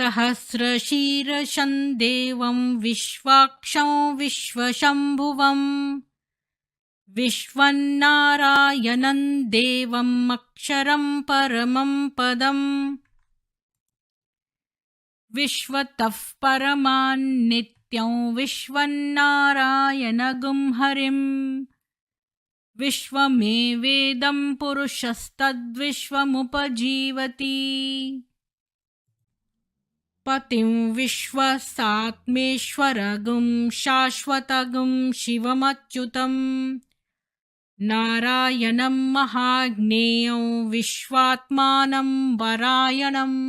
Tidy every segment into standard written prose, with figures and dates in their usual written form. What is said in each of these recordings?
सहस्रशीर्षं देवं विश्वाक्षं विश्वशम्भुवम् विश्वन्नारायणं देवम् अक्षरं परमं पदम् विश्वतः परमान्नित्यं विश्वन्नारायणगुं हरिम् विश्वमेवेदं पुरुषस्तद्विश्वमुपजीवति पतिं विश्वसात्मेश्वरगुं शाश्वतगुं शिवमच्युतं नारायणं महाज्ञेयं विश्वात्मानं परायणम्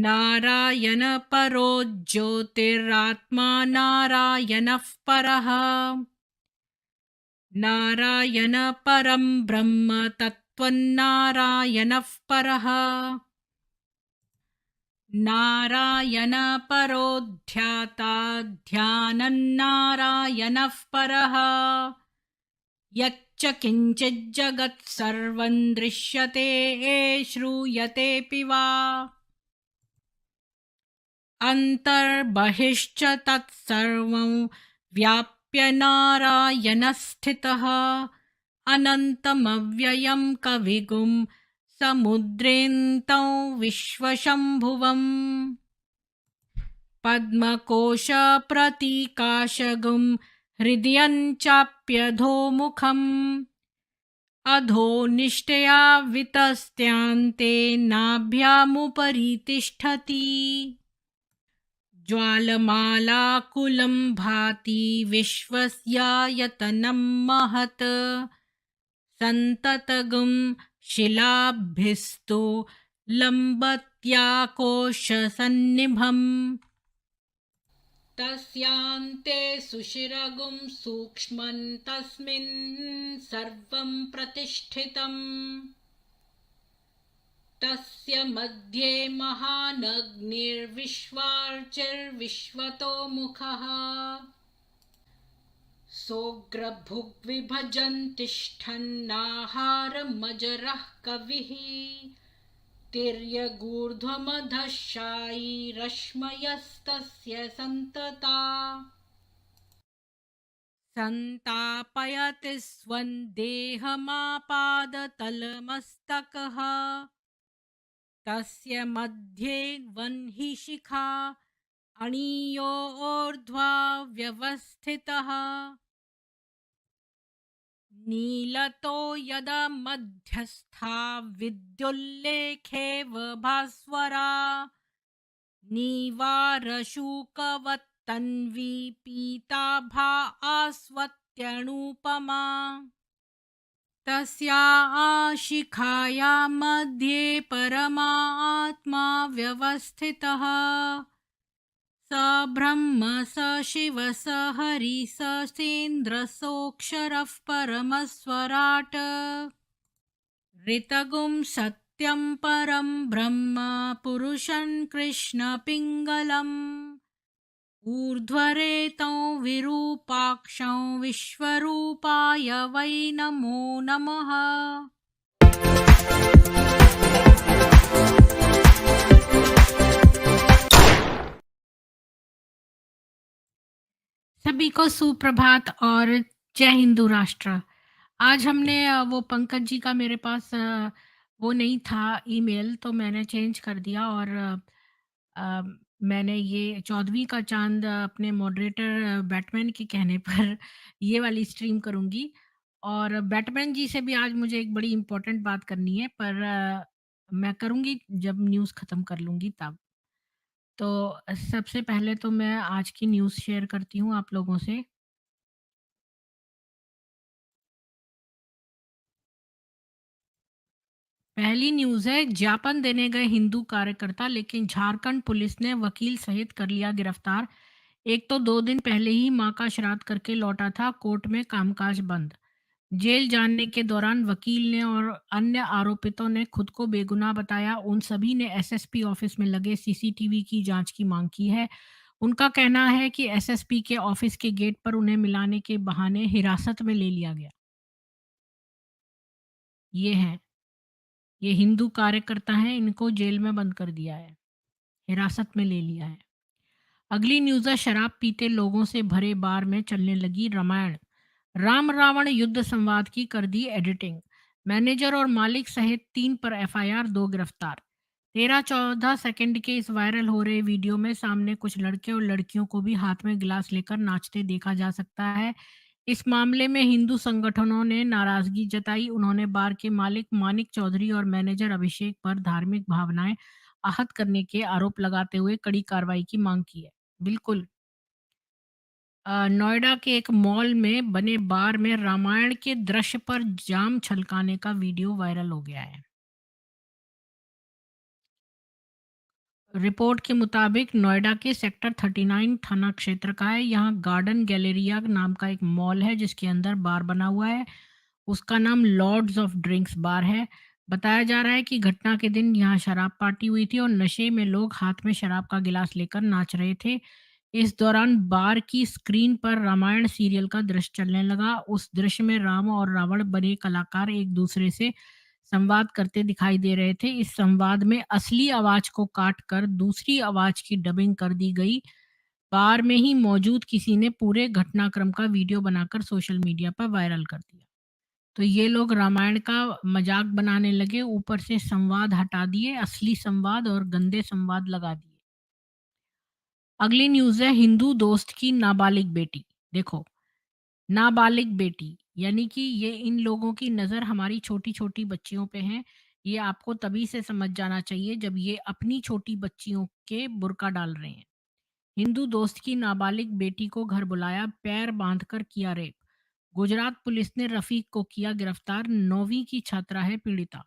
नारायणपरो ज्योतिरात्मा नारायणः परः नारायणपरं ब्रह्म तत्त्वन्नारायणः परः नारायणपरो ध्याता ध्यानन्नारायणः परः यच्च किञ्चिज्जगत् सर्वं दृश्यते श्रूयतेऽपि वा अन्तर्बहिश्च तत्सर्वं व्याप्य नारायणस्थितः अनन्तमव्ययं कविगुं समुद्रेऽन्तं विश्वशम्भुवम् पद्मकोशप्रतीकाशगुं हृदयं चाप्यधोमुखम् अधो निष्ठया वितस्त्यान्ते नाभ्यामुपरि तिष्ठति ज्वालमालाकुलं भाति विश्वस्यायतनं महत् सन्ततगुं शिलाभिस्तु लम्बत्याकोशसन्निभम् तस्यान्ते सुशिरगुं सूक्ष्मं तस्मिन् सर्वं प्रतिष्ठितम् तस्य मध्ये महानग्निर्विश्वार्चिर्विश्वतो मुखः सोग्रभुग्विभजन् तिष्ठन्नाहारमजरः कविः तिर्यगूर्ध्वमधशायी रश्मयस्तस्य सन्तता सन्तापयति स्वं देहमापादतलमस्तकः तस्य मध्ये वह्नि शिखा अणियोर्ध्वा व्यवस्थितः नीलतो यदा मध्यस्था विद्युल्लेखेव भास्वरा नीवारशूकवत्तन्वी पीताभा आस्वत्यणुपमा तस्या शिखाया मध्ये परमात्मा व्यवस्थितः स ब्रह्म स शिव स हरि स सेन्द्र सोऽक्षरः परमस्वराट् ऋतगुं सत्यं परं ब्रह्म पुरुषं कृष्णपिङ्गलम् ऊर्ध्वरेतं विरूपाक्षं विश्वरूपाय वै नमो नमः। सभी को सुप्रभात और जय हिंदू राष्ट्र। आज हमने वो पंकज जी का मेरे पास वो नहीं था ईमेल, तो मैंने चेंज कर दिया और मैंने ये 14वीं का चांद अपने मॉडरेटर बैटमैन के कहने पर ये वाली स्ट्रीम करूँगी। और बैटमैन जी से भी आज मुझे एक बड़ी इम्पोर्टेंट बात करनी है, पर मैं करूँगी जब न्यूज़ ख़त्म कर लूँगी तब। तो सबसे पहले तो मैं आज की न्यूज़ शेयर करती हूँ आप लोगों से। पहली न्यूज़ है, ज्ञापन देने गए हिंदू कार्यकर्ता लेकिन झारखंड पुलिस ने वकील सहित कर लिया गिरफ्तार। एक तो 2 दिन पहले ही मां का श्राद्ध करके लौटा था, कोर्ट में कामकाज बंद। जेल जाने के दौरान वकील ने और अन्य आरोपितों ने खुद को बेगुनाह बताया। उन सभी ने एसएसपी ऑफिस में लगे सीसीटीवी की जांच की मांग की है। उनका कहना है कि एसएसपी के ऑफिस के गेट पर उन्हें मिलाने के बहाने हिरासत में ले लिया गया। ये हिंदू कार्यकर्ता हैं, इनको जेल में बंद कर दिया है। हिरासत में ले लिया है। अगली न्यूज़ है, शराब पीते लोगों से भरे बार में चलने लगी रामायण। राम रावण युद्ध संवाद की कर दी एडिटिंग। मैनेजर और मालिक सहित 3 पर एफआईआर, 2 गिरफ्तार। 13-14 सेकंड के इस वायरल हो रहे वीडियो में सामने कुछ लड़के और लड़कियों को भी हाथ में गिलास लेकर नाचते देखा जा सकता है। इस मामले में हिंदू संगठनों ने नाराजगी जताई। उन्होंने बार के मालिक मानिक चौधरी और मैनेजर अभिषेक पर धार्मिक भावनाएं आहत करने के आरोप लगाते हुए कड़ी कार्रवाई की मांग की है। बिल्कुल। नोएडा के एक मॉल में बने बार में रामायण के दृश्य पर जाम छलकाने का वीडियो वायरल हो गया है। रिपोर्ट के मुताबिक नोएडा के सेक्टर 39 थाना क्षेत्र का है। यहाँ गार्डन गैलेरिया नाम का एक मॉल है जिसके अंदर बार बना हुआ है। उसका नाम लॉर्ड्स ऑफ ड्रिंक्स बार है। बताया जा रहा है कि घटना के दिन यहाँ शराब पार्टी हुई थी और नशे में लोग हाथ में शराब का गिलास लेकर नाच रहे थे। इस दौरान बार की स्क्रीन पर रामायण सीरियल का दृश्य चलने लगा। उस दृश्य में राम और रावण बने कलाकार एक दूसरे से संवाद करते दिखाई दे रहे थे। इस संवाद में असली आवाज को काट कर दूसरी आवाज की डबिंग कर दी गई। बार में ही मौजूद किसी ने पूरे घटनाक्रम का वीडियो बनाकर सोशल मीडिया पर वायरल कर दिया। तो ये लोग रामायण का मजाक बनाने लगे, ऊपर से संवाद हटा दिए, असली संवाद और गंदे संवाद लगा दिए। अगली न्यूज़ है, हिंदू दोस्त की नाबालिग बेटी। देखो, नाबालिग बेटी यानी कि ये इन लोगों की नज़र हमारी छोटी-छोटी बच्चियों पे है। ये आपको तभी से समझ जाना चाहिए जब ये अपनी छोटी बच्चियों के बुर्का डाल रहे हैं। हिंदू दोस्त की नाबालिग बेटी को घर बुलाया, पैर बांधकर किया रेप। गुजरात पुलिस ने रफीक को किया गिरफ्तार। 9वीं की छात्रा है पीड़िता।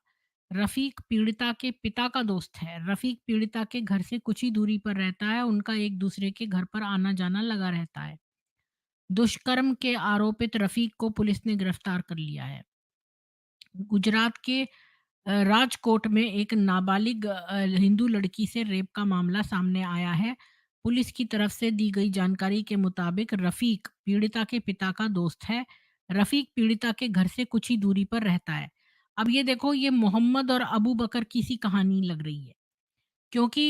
रफीक पीड़िता के पिता का दोस्त है। रफीक पीड़िता के घर से कुछ ही दूरी पर रहता है। उनका एक दूसरे के घर पर आना जाना लगा रहता है। दुष्कर्म के आरोपित रफीक को पुलिस ने गिरफ्तार कर लिया है। गुजरात के राजकोट में एक नाबालिग हिंदू लड़की से रेप का मामला सामने आया है। पुलिस की तरफ से दी गई जानकारी के मुताबिक रफीक पीड़िता के पिता का दोस्त है। रफीक पीड़िता के घर से कुछ ही दूरी पर रहता है। अब ये देखो, ये मोहम्मद और अबू बकर की सी कहानी लग रही है, क्योंकि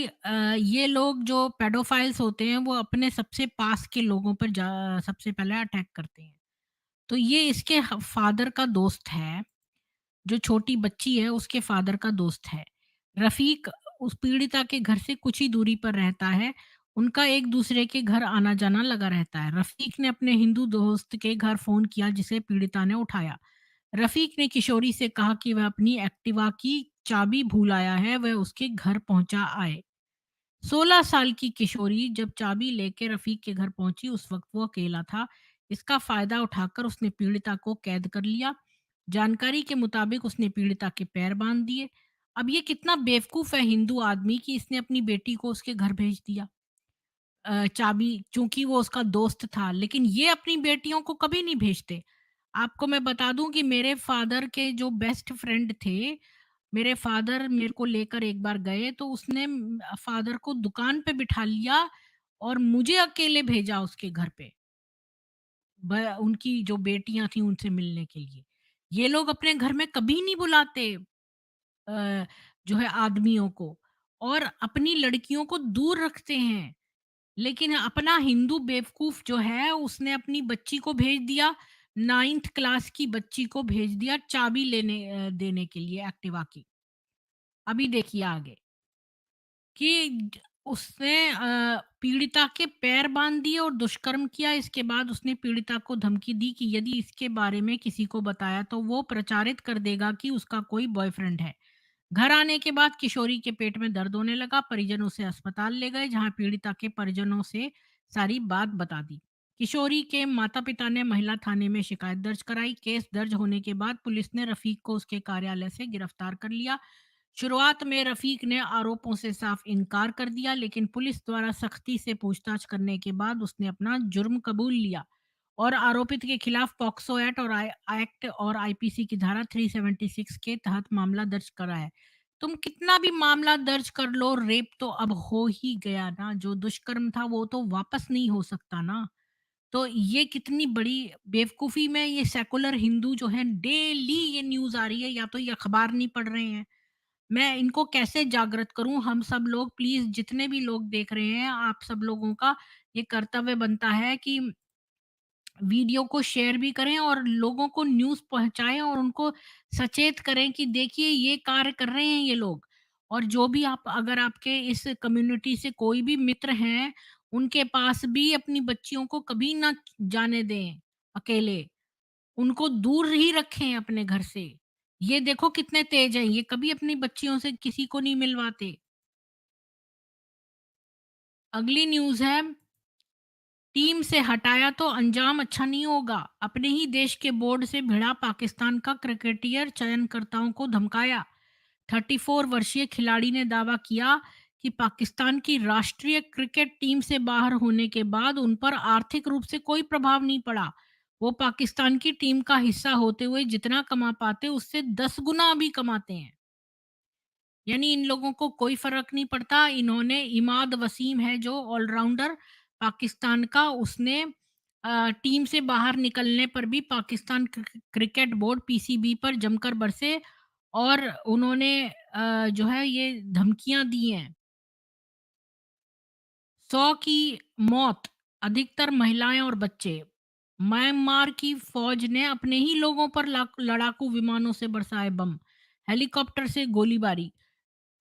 ये लोग जो पेडोफाइल्स होते हैं वो अपने सबसे पास के लोगों पर सबसे पहले अटैक करते हैं। तो ये इसके फादर का दोस्त है। जो छोटी बच्ची है उसके फादर का दोस्त है। रफ़ीक उस पीड़िता के घर से कुछ ही दूरी पर रहता है। उनका एक दूसरे के घर आना-जाना लगा रहता है। रफ़ीक ने अपने हिंदू दोस्त के घर फ़ोन किया जिसे पीड़िता ने उठाया। रफ़ीक ने किशोरी से कहा कि वह अपनी एक्टिवा की चाबी भूल आया है, वह उसके घर पहुँचा आए। 16 साल की किशोरी जब चाबी लेके रफ़ीक के घर पहुंची, उस वक्त वो अकेला था। इसका फायदा उठाकर उसने पीड़िता को कैद कर लिया। जानकारी के मुताबिक उसने पीड़िता के पैर बांध दिए। अब ये कितना बेवकूफ है हिंदू आदमी कि इसने अपनी बेटी को उसके घर भेज दिया। चाबी चूंकि वो उसका दोस्त था, लेकिन ये अपनी बेटियों को कभी नहीं भेजते। आपको मैं बता दूं कि मेरे फादर के जो बेस्ट फ्रेंड थे, मेरे फादर मेरे को लेकर एक बार गए तो उसने फादर को दुकान पे बिठा लिया और मुझे अकेले भेजा उसके घर पे, उनकी जो बेटियां थी उनसे मिलने के लिए। ये लोग अपने घर में कभी नहीं बुलाते जो है आदमियों को, और अपनी लड़कियों को दूर रखते हैं। लेकिन अपना हिंदू बेवकूफ जो है उसने अपनी बच्ची को भेज दिया, 9th क्लास की बच्ची को भेज दिया चाबी देने के लिए एक्टिवा की। अभी देखिए आगे कि उसने पीड़िता के पैर बांध दिए और दुष्कर्म किया। इसके बाद उसने पीड़िता को धमकी दी कि यदि इसके बारे में किसी को बताया तो वो प्रचारित कर देगा कि उसका कोई बॉयफ्रेंड है। घर आने के बाद किशोरी के पेट में दर्द होने लगा। परिजन उसे अस्पताल ले गए जहां पीड़िता के परिजनों से सारी बात बता दी। किशोरी के माता पिता ने महिला थाने में शिकायत दर्ज कराई। केस दर्ज होने के बाद पुलिस ने रफीक को उसके कार्यालय से गिरफ्तार कर लिया। शुरुआत में रफीक ने आरोपों से साफ इनकार कर दिया, लेकिन पुलिस द्वारा सख्ती से पूछताछ करने के बाद उसने अपना जुर्म कबूल लिया और आरोपित के खिलाफ पॉक्सो एक्ट और एक्ट और आईपीसी की धारा 376 के तहत मामला दर्ज करा है। तुम कितना भी मामला दर्ज कर लो, रेप तो अब हो ही गया ना। जो दुष्कर्म था वो तो वापस नहीं हो सकता ना। तो ये कितनी बड़ी बेवकूफी में ये सेकुलर हिंदू जो है डेली ये न्यूज आ रही है, या तो ये अखबार नहीं पढ़ रहे हैं, मैं इनको कैसे जागृत करूँ? हम सब लोग प्लीज़ जितने भी लोग देख रहे हैं, आप सब लोगों का ये कर्तव्य बनता है कि वीडियो को शेयर भी करें और लोगों को न्यूज़ पहुँचाएँ और उनको सचेत करें कि देखिए ये कार्य कर रहे हैं ये लोग। और जो भी आप अगर आपके इस कम्युनिटी से कोई भी मित्र हैं, उनके पास भी अपनी बच्चियों को कभी ना जाने दें अकेले। उनको दूर ही रखें अपने घर से। ये देखो कितने तेज़ हैं, ये कभी अपनी बच्चियों से किसी को नहीं मिलवाते। अगली न्यूज़ है, टीम से हटाया तो अंजाम अच्छा नहीं होगा। अपने ही देश के बोर्ड से भिड़ा पाकिस्तान का क्रिकेटियर चयनकर्ताओं को धमकाया। 34 वर्षीय खिलाड़ी ने दावा किया कि पाकिस्तान की राष्ट्रीय क्रिकेट टीम से बाहर होने के बाद उन पर आर्थिक रूप से कोई प्रभाव नहीं पड़ा। वो पाकिस्तान की टीम का हिस्सा होते हुए जितना कमा पाते उससे 10 गुना अभी कमाते हैं। यानी इन लोगों को कोई फ़र्क नहीं पड़ता। इन्होंने इमाद वसीम है जो ऑलराउंडर पाकिस्तान का, उसने टीम से बाहर निकलने पर भी पाकिस्तान क्रिकेट बोर्ड पीसीबी पर जमकर बरसे और उन्होंने जो है ये धमकियाँ दी हैं। 100 की मौत, अधिकतर महिलाएं और बच्चे। म्यांमार की फौज ने अपने ही लोगों पर लड़ाकू विमानों से बरसाए बम, हेलीकॉप्टर से गोलीबारी।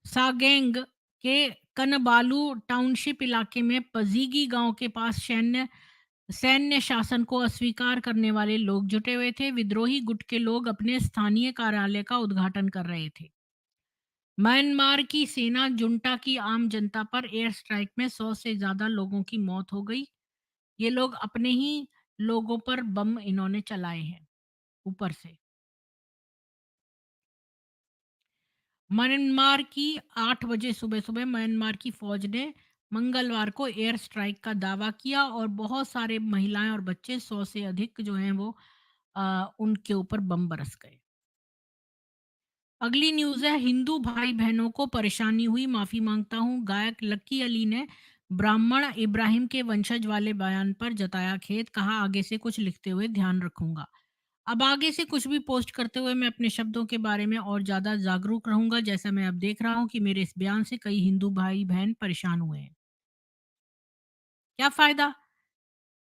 सागेंग के कनबालू टाउनशिप इलाके में पजीगी गांव के पास सैन्य सैन्य शासन को अस्वीकार करने वाले लोग जुटे हुए थे। विद्रोही गुट के लोग अपने स्थानीय कार्यालय का उद्घाटन कर रहे थे। म्यांमार की सेना जुंटा की आम जनता पर एयर स्ट्राइक में 100 से ज्यादा लोगों की मौत हो गई। ये लोग अपने ही लोगों पर बम इन्होंने चलाए हैं ऊपर से। म्यांमार की 8 बजे सुबह-सुबह म्यांमार की फ़ौज ने मंगलवार को एयर स्ट्राइक का दावा किया और बहुत सारे महिलाएं और बच्चे 100 से अधिक जो हैं वो उनके ऊपर बम बरस गए। अगली न्यूज़ है, हिंदू भाई-बहनों को परेशानी हुई, माफ़ी माँगता हूँ। गायक लक्की अली ने ब्राह्मण इब्राहिम के वंशज वाले बयान पर जताया खेद, कहा आगे से कुछ लिखते हुए ध्यान रखूँगा। अब आगे से कुछ भी पोस्ट करते हुए मैं अपने शब्दों के बारे में और ज़्यादा जागरूक रहूँगा। जैसा मैं अब देख रहा हूँ कि मेरे इस बयान से कई हिंदू भाई-बहन परेशान हुए हैं। क्या फ़ायदा?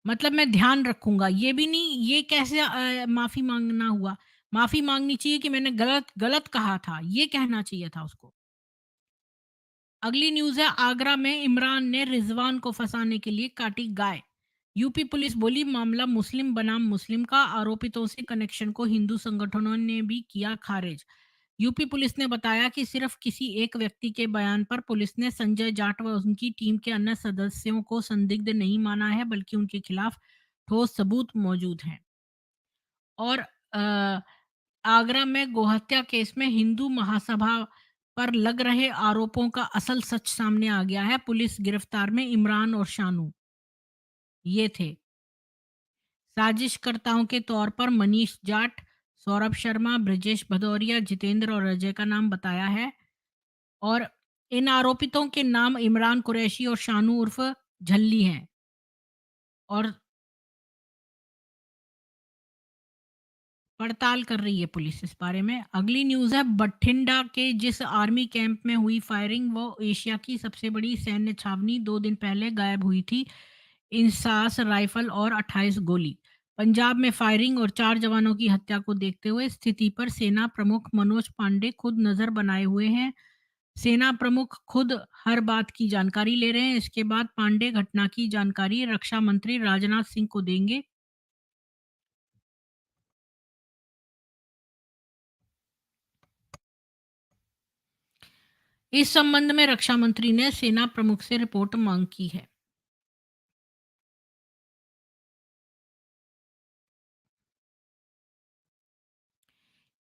मतलब मैं ध्यान रखूँगा, ये भी नहीं, ये कैसे माफ़ी माँगना हुआ? माफ़ी माँगनी चाहिए कि मैंने गलत गलत कहा था, ये कहना चाहिए था उसको। अगली न्यूज़ है, आगरा में इमरान ने रिजवान को फंसाने के लिए काटी गाय। यूपी पुलिस बोली मामला मुस्लिम बनाम मुस्लिम का, आरोपितों से कनेक्शन को हिंदू संगठनों ने भी किया खारिज। यूपी पुलिस ने बताया कि सिर्फ किसी एक व्यक्ति के बयान पर पुलिस ने संजय जाट व उनकी टीम के अन्य सदस्यों को संदिग्ध नहीं माना है, बल्कि उनके खिलाफ ठोस सबूत मौजूद हैं। और आगरा में गोहत्या केस में हिंदू महासभा पर लग रहे आरोपों का असल सच सामने आ गया है। पुलिस गिरफ्तार में इमरान और शानू ये थे। साजिशकर्ताओं के तौर पर मनीष जाट, सौरभ शर्मा, ब्रजेश भदौरिया, जितेंद्र और अजय का नाम बताया है। और इन आरोपितों के नाम इमरान कुरैशी और शानू उर्फ झल्ली हैं। और पड़ताल कर रही है पुलिस इस बारे में। अगली न्यूज़ है, बठिंडा के जिस आर्मी कैंप में हुई फायरिंग वो एशिया की सबसे बड़ी सैन्य छावनी 2 दिन पहले गायब हुई थी। इंसास राइफल और 28 गोली। पंजाब में फायरिंग और 4 जवानों की हत्या को देखते हुए स्थिति पर सेना प्रमुख मनोज पांडे खुद नजर बनाए हुए हैं। सेना प्रमुख खुद हर बात की जानकारी ले रहे हैं। इसके बाद पांडे घटना की जानकारी रक्षा मंत्री राजनाथ सिंह को देंगे। इस संबंध में रक्षा मंत्री ने सेना प्रमुख से रिपोर्ट मांग की है।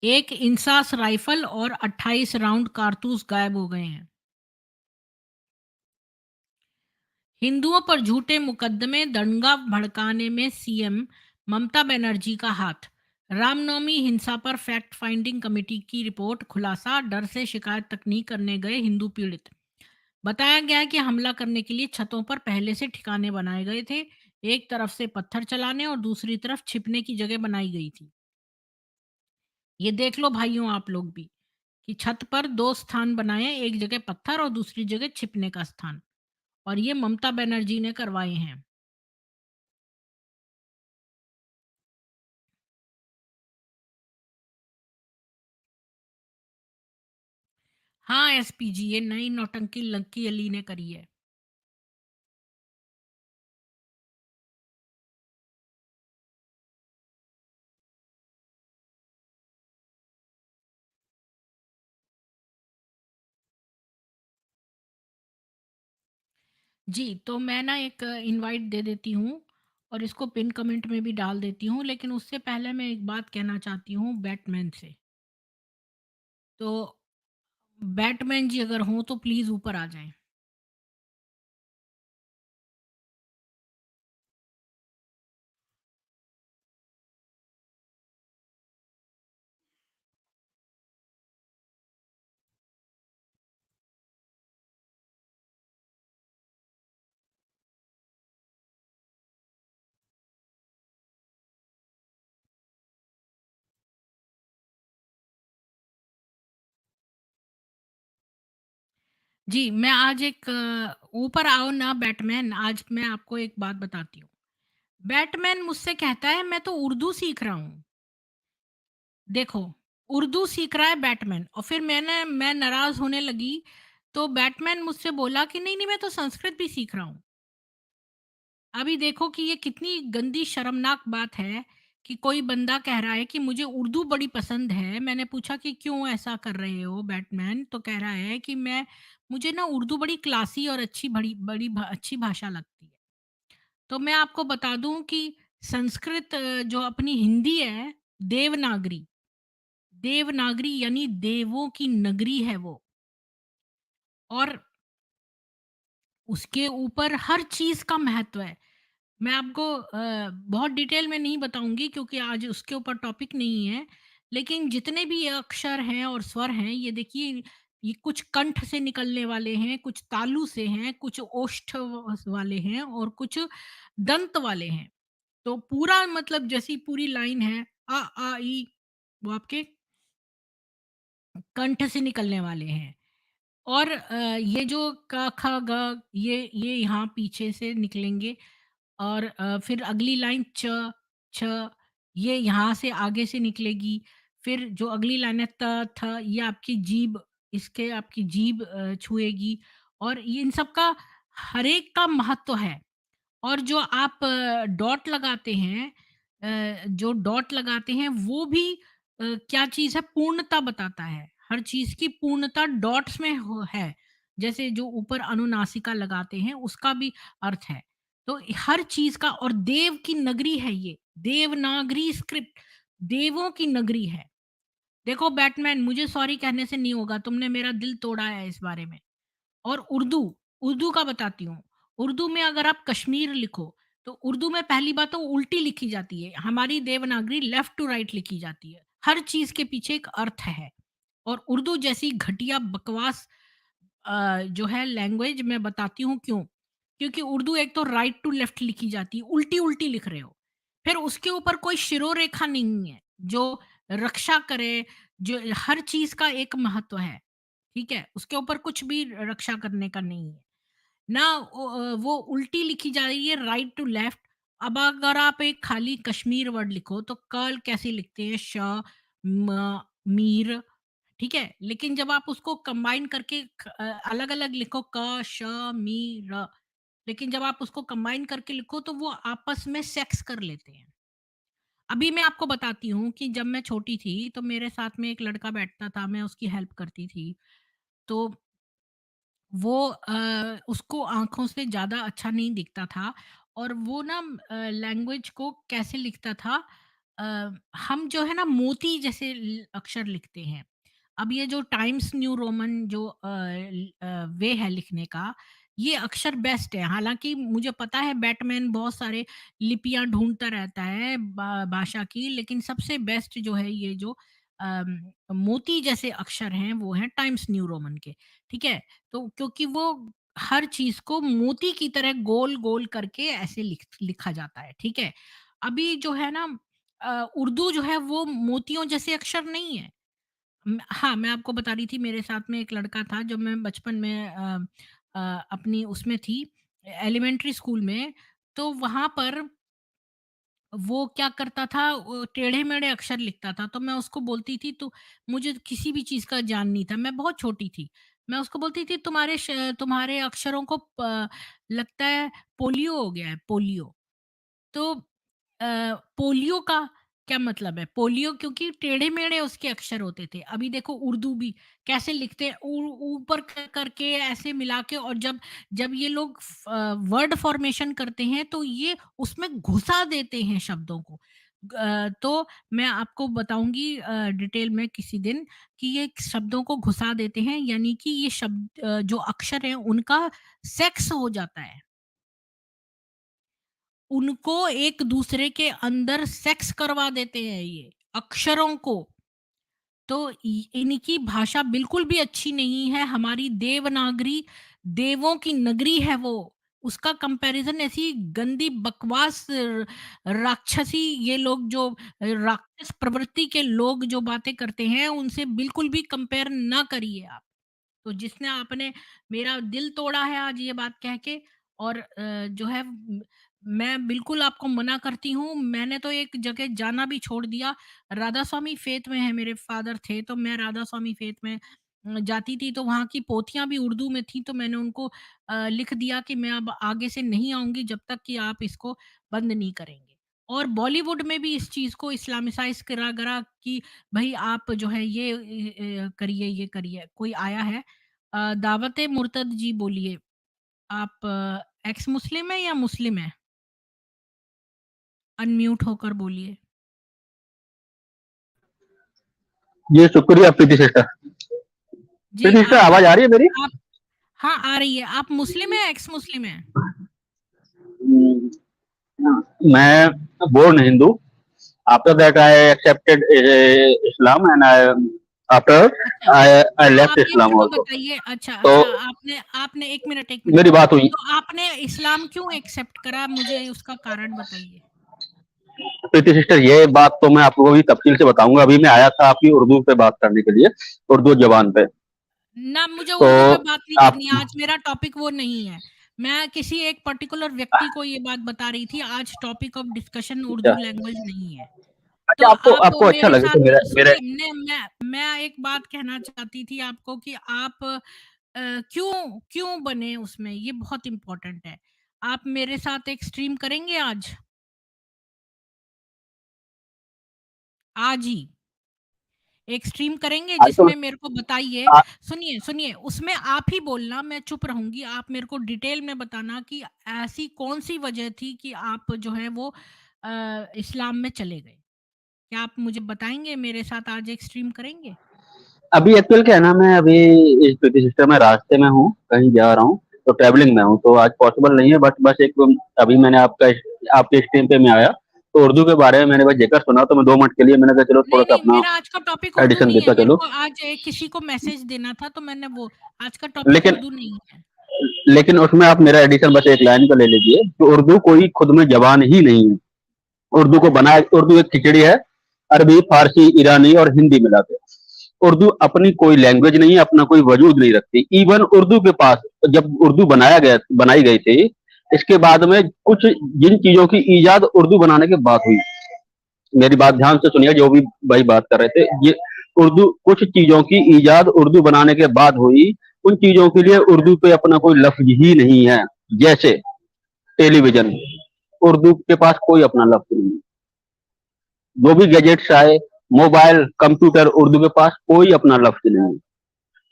एक इंसास राइफल और 28 राउंड कारतूस गायब हो गए हैं। हिंदुओं पर झूठे मुकदमे, दंगा भड़काने में सीएम ममता बनर्जी का हाथ। रामनवमी हिंसा पर फैक्ट फाइंडिंग कमेटी की रिपोर्ट खुलासा, डर से शिकायत तक नहीं करने गए हिंदू पीड़ित। बताया गया है कि हमला करने के लिए छतों पर पहले से ठिकाने बनाए गए थे। एक तरफ से पत्थर चलाने और दूसरी तरफ छिपने की जगह बनाई गई थी। ये देख लो भाइयों आप लोग भी। कि छत पर 2 स्थान बनाए, एक जगह पत्थर और दूसरी जगह छिपने का स्थान, और ये ममता बनर्जी ने करवाए हैं। हाँ, एसपीजी ये नई नौटंकी लकी अली ने करी है। जी, तो मैं ना एक इनवाइट दे देती हूँ और इसको पिन कमेंट में भी डाल देती हूँ, लेकिन उससे पहले मैं एक बात कहना चाहती हूँ बैटमैन से। तो बैटमैन जी अगर हों तो प्लीज़ ऊपर आ जाएँ। जी, मैं आज एक ऊपर आओ ना बैटमैन, आज मैं आपको एक बात बताती हूँ। बैटमैन मुझसे कहता है मैं तो उर्दू सीख रहा हूँ। देखो, उर्दू सीख रहा है बैटमैन, और फिर मैं नाराज़ होने लगी, तो बैटमैन मुझसे बोला कि नहीं, नहीं मैं तो संस्कृत भी सीख रहा हूँ। अभी देखो कि ये कितनी गंदी शर्मनाक बात है कि कोई बंदा कह रहा है कि मुझे उर्दू बड़ी पसंद है। मैंने पूछा कि क्यों ऐसा कर रहे हो बैटमैन? तो कह रहा है कि मैं मुझे ना उर्दू बड़ी क्लासी और अच्छी बड़ी बड़ी अच्छी भाषा लगती है। तो मैं आपको बता दूँ कि संस्कृत जो अपनी हिंदी है, देवनागरी, देवनागरी यानी देवों की नगरी है वो, और उसके ऊपर हर चीज़ का महत्व है। मैं आपको बहुत डिटेल में नहीं बताऊँगी क्योंकि आज उसके ऊपर टॉपिक नहीं है। लेकिन जितने भी ये अक्षर हैं और स्वर हैं, ये देखिए, ये कुछ कंठ से निकलने वाले हैं, कुछ तालु से हैं, कुछ ओष्ठ वाले हैं और कुछ दंत वाले हैं। तो पूरा मतलब जैसी पूरी लाइन है अ, आ, ई, वो आपके कंठ से निकलने वाले हैं। और ये जो क, ख, ग, ये यहाँ पीछे से निकलेंगे, और फिर अगली लाइन च, छ, ये यहाँ से आगे से निकलेगी। फिर जो अगली लाइन है त, थ, ये आपकी जीभ, इसके आपकी जीभ छुएगी, और ये इन सब का हर एक का महत्व है। और जो आप डॉट लगाते हैं, जो डॉट लगाते हैं वो भी क्या चीज़ है, पूर्णता बताता है। हर चीज़ की पूर्णता डॉट्स में है। जैसे जो ऊपर अनुनासिका लगाते हैं उसका भी अर्थ है। तो हर चीज़ का, और देव की नगरी है ये, देवनागरी स्क्रिप्ट, देवों की नगरी है। देखो बैटमैन, मुझे सॉरी कहने से नहीं होगा, तुमने मेरा दिल तोड़ा है इस बारे में। और उर्दू, उर्दू का बताती हूँ। उर्दू में अगर आप कश्मीर लिखो, तो उर्दू में पहली बात तो उल्टी लिखी जाती है। हमारी देवनागरी लेफ्ट टू राइट लिखी जाती है। हर चीज़ के पीछे एक अर्थ है। और उर्दू जैसी घटिया बकवास जो है लैंग्वेज, मैं बताती हूँ क्यों। क्योंकि उर्दू एक तो राइट टू लेफ्ट लिखी जाती है, उल्टी-उल्टी लिख रहे हो। फिर उसके ऊपर कोई शिरोरेखा नहीं है, जो रक्षा करे, जो हर चीज़ का एक महत्व है। ठीक है? उसके ऊपर कुछ भी रक्षा करने का नहीं है। ना वो उल्टी लिखी जा रही है राइट टू लेफ्ट। अब अगर आप एक खाली कश्मीर वर्ड लिखो तो क कैसे लिखते हैं? श, म, मीर, ठीक है? लेकिन जब आप उसको कंबाइन करके अलग-अलग लिखो क, श, मी, र, लेकिन जब आप उसको कंबाइन करके लिखो तो वो आपस में सेक्स कर लेते हैं। अभी मैं आपको बताती हूँ कि जब मैं छोटी थी तो मेरे साथ में एक लड़का बैठता था, मैं उसकी हेल्प करती थी। तो वो उसको आँखों से ज़्यादा अच्छा नहीं दिखता था, और वो ना लैंग्वेज को कैसे लिखता था, हम जो है ना मोती जैसे अक्षर लिखते हैं। अब ये जो टाइम्स न्यू रोमन जो वे है लिखने का, ये अक्षर बेस्ट है। हालाँकि मुझे पता है बैटमैन बहुत सारे लिपियाँ ढूँढता रहता है भाषा की, लेकिन सबसे बेस्ट जो है ये जो मोती जैसे अक्षर हैं वो हैं टाइम्स न्यू रोमन के। ठीक है? तो क्योंकि वो हर चीज़ को मोती की तरह गोल-गोल करके ऐसे लिखा जाता है, ठीक है? अभी जो है ना उर्दू जो है वो मोतियों जैसे अक्षर नहीं है। हाँ, मैं आपको बता रही थी, मेरे साथ में एक लड़का था जब मैं बचपन में अपनी उसमें थी, एलिमेंट्री स्कूल में, तो वहाँ पर वो क्या करता था, टेढ़े-मेढ़े अक्षर लिखता था, तो मैं उसको बोलती थी, तो मुझे किसी भी चीज़ का ज्ञान नहीं था, मैं बहुत छोटी थी। मैं उसको बोलती थी, तुम्हारे अक्षरों को लगता है पोलियो हो गया है, पोलियो। तो पोलियो का क्या मतलब है? पोलियो क्योंकि टेढ़े-मेढ़े उसके अक्षर होते थे। अभी देखो उर्दू भी कैसे लिखते हैं, ऊपर करके ऐसे मिला के, और जब जब ये लोग वर्ड फॉर्मेशन करते हैं तो ये उसमें घुसा देते हैं शब्दों को। तो मैं आपको बताऊँगी डिटेल में किसी दिन कि ये शब्दों को घुसा देते हैं, यानी कि ये शब्द जो अक्षर हैं उनका सेक्स हो जाता है। उनको एक दूसरे के अंदर सेक्स करवा देते हैं ये, अक्षरों को। तो इनकी भाषा बिल्कुल भी अच्छी नहीं है। हमारी देवनागरी, देवों की नगरी है वो। उसका कंपैरिजन ऐसी गंदी बकवास राक्षसी, ये लोग जो राक्षस प्रवृत्ति के लोग जो बातें करते हैं, उनसे बिल्कुल भी कंपेयर ना करिए आप। तो जिसने आपने मेरा दिल तोड़ा है आज ये बात कह के, और जो है मैं बिल्कुल आपको मना करती हूँ। मैंने तो एक जगह जाना भी छोड़ दिया। राधा स्वामी फेथ में है, मेरे फादर थे, तो मैं राधा स्वामी फेथ में जाती थी, तो वहाँ की पोथियाँ भी उर्दू में थी, तो मैंने उनको लिख दिया कि मैं अब आगे से नहीं आऊँगी जब तक कि आप इसको बंद नहीं करेंगे। और बॉलीवुड में भी इस चीज़ को इस्लामिसाइज़ करा कि भई आप जो है ये करिए, ये करिए। कोई आया है, दावत-ए मुर्तद जी बोलिए, आप एक्स मुस्लिम हैं या मुस्लिम हैं? अनम्यूट होकर बोलिए। जी शुक्रिया प्रीति सिस्टर। जी, प्रीति सिस्टर, आप आवाज आ रही है मेरी? आप हाँ, आ रही है। आप मुस्लिम हैं, एक्स मुस्लिम हैं? हम्म, मैं born Hindu. After that, I accepted Islam, and after अच्छा, I तो left आप ये मेरे Islam को also. बताइए, अच्छा, तो अच्छा, आपने आपने 1 मिनट, 1 मिनट। मेरी बात हुई। तो आपने इस्लाम क्यों एक्सेप्ट करा? मुझे उसका कारण बताइए। प्रीति सिस्टर, ये बात तो मैं आपको अभी तफसील से बताऊंगा। अभी मैं आया था आपकी उर्दू पे बात करने के लिए, उर्दू जबान पे। ना, मुझे तो उर्दू पे बात नहीं आप करनी है, आज मेरा टॉपिक वो नहीं है। मैं किसी एक पर्टिकुलर व्यक्ति को ये बात बता रही थी, आज टॉपिक ऑफ डिस्कशन अच्छा, उर्दू लैंग्वेज नहीं है। तो अच्छा, आपको आप आपको अच्छा मेरे लगे तो साथ मेरा मेरा सुनिए, मैं एक बात कहना चाहती थी आपको कि आप क्यों क्यों बने उसमें, ये बहुत इम्पोर्टेंट है। आप मेरे साथ एक स्ट्रीम करेंगे आज? आज ही? एक स्ट्रीम करेंगे आज तो जिसमें मेरे को बताइए, आ, सुनिए, सुनिए, उसमें आप ही बोलना, मैं चुप रहूँगी। आप मेरे को डिटेल में बताना कि ऐसी कौन-सी वजह थी कि आप जो है वो इस्लाम में चले गए? क्या आप मुझे बताएँगे? मेरे साथ आज एक स्ट्रीम करेंगे? अभी एक्चुअल क्या है ना, मैं अभी इस प्रीति सिस्टर में रास्ते में हूँ, कहीं जा रहा हूँ, तो ट्रैवलिंग में हूँ, तो आज पॉसिबल नहीं है। बट बस एक अभी मैंने आपके स्ट्रीम पे मैं आया, तो उर्दू के बारे में मैंने बस जिक्र सुना, तो मैं 2 मिनट के लिए मैंने कहा चलो नहीं, थोड़ा-सा नहीं, अपना मेरा आज का टॉपिक उर्दू एडिशन नहीं है। देता मेरे चलूँ। को आज किसी को मैसेज देना था, तो मैंने वो, आज का टॉपिक लेकिन उर्दू नहीं है। लेकिन उसमें आप मेरा एडिशन बस एक लाइन का ले लीजिए कि उर्दू कोई खुद में ज़बान ही नहीं है। उर्दू एक खिचड़ी है, अरबी, फारसी, ईरानी और हिंदी मिला के। उर्दू अपनी कोई लैंग्वेज नहीं है, अपना कोई वजूद नहीं रखती। इवन उर्दू के पास, जब उर्दू बनाई गई थी, इसके बाद में कुछ जिन चीजों की ईजाद उर्दू बनाने के बाद हुई, मेरी बात ध्यान से सुनिए, जो भी भाई बात कर रहे थे, ये उर्दू कुछ चीजों की ईजाद उर्दू बनाने के बाद हुई। उन चीजों के लिए उर्दू पे अपना कोई लफ्ज ही नहीं है। जैसे टेलीविजन, उर्दू के पास कोई अपना लफ्ज नहीं है। जो भी गैजेट्स आए, मोबाइल, कंप्यूटर, उर्दू के पास कोई अपना लफ्ज नहीं है।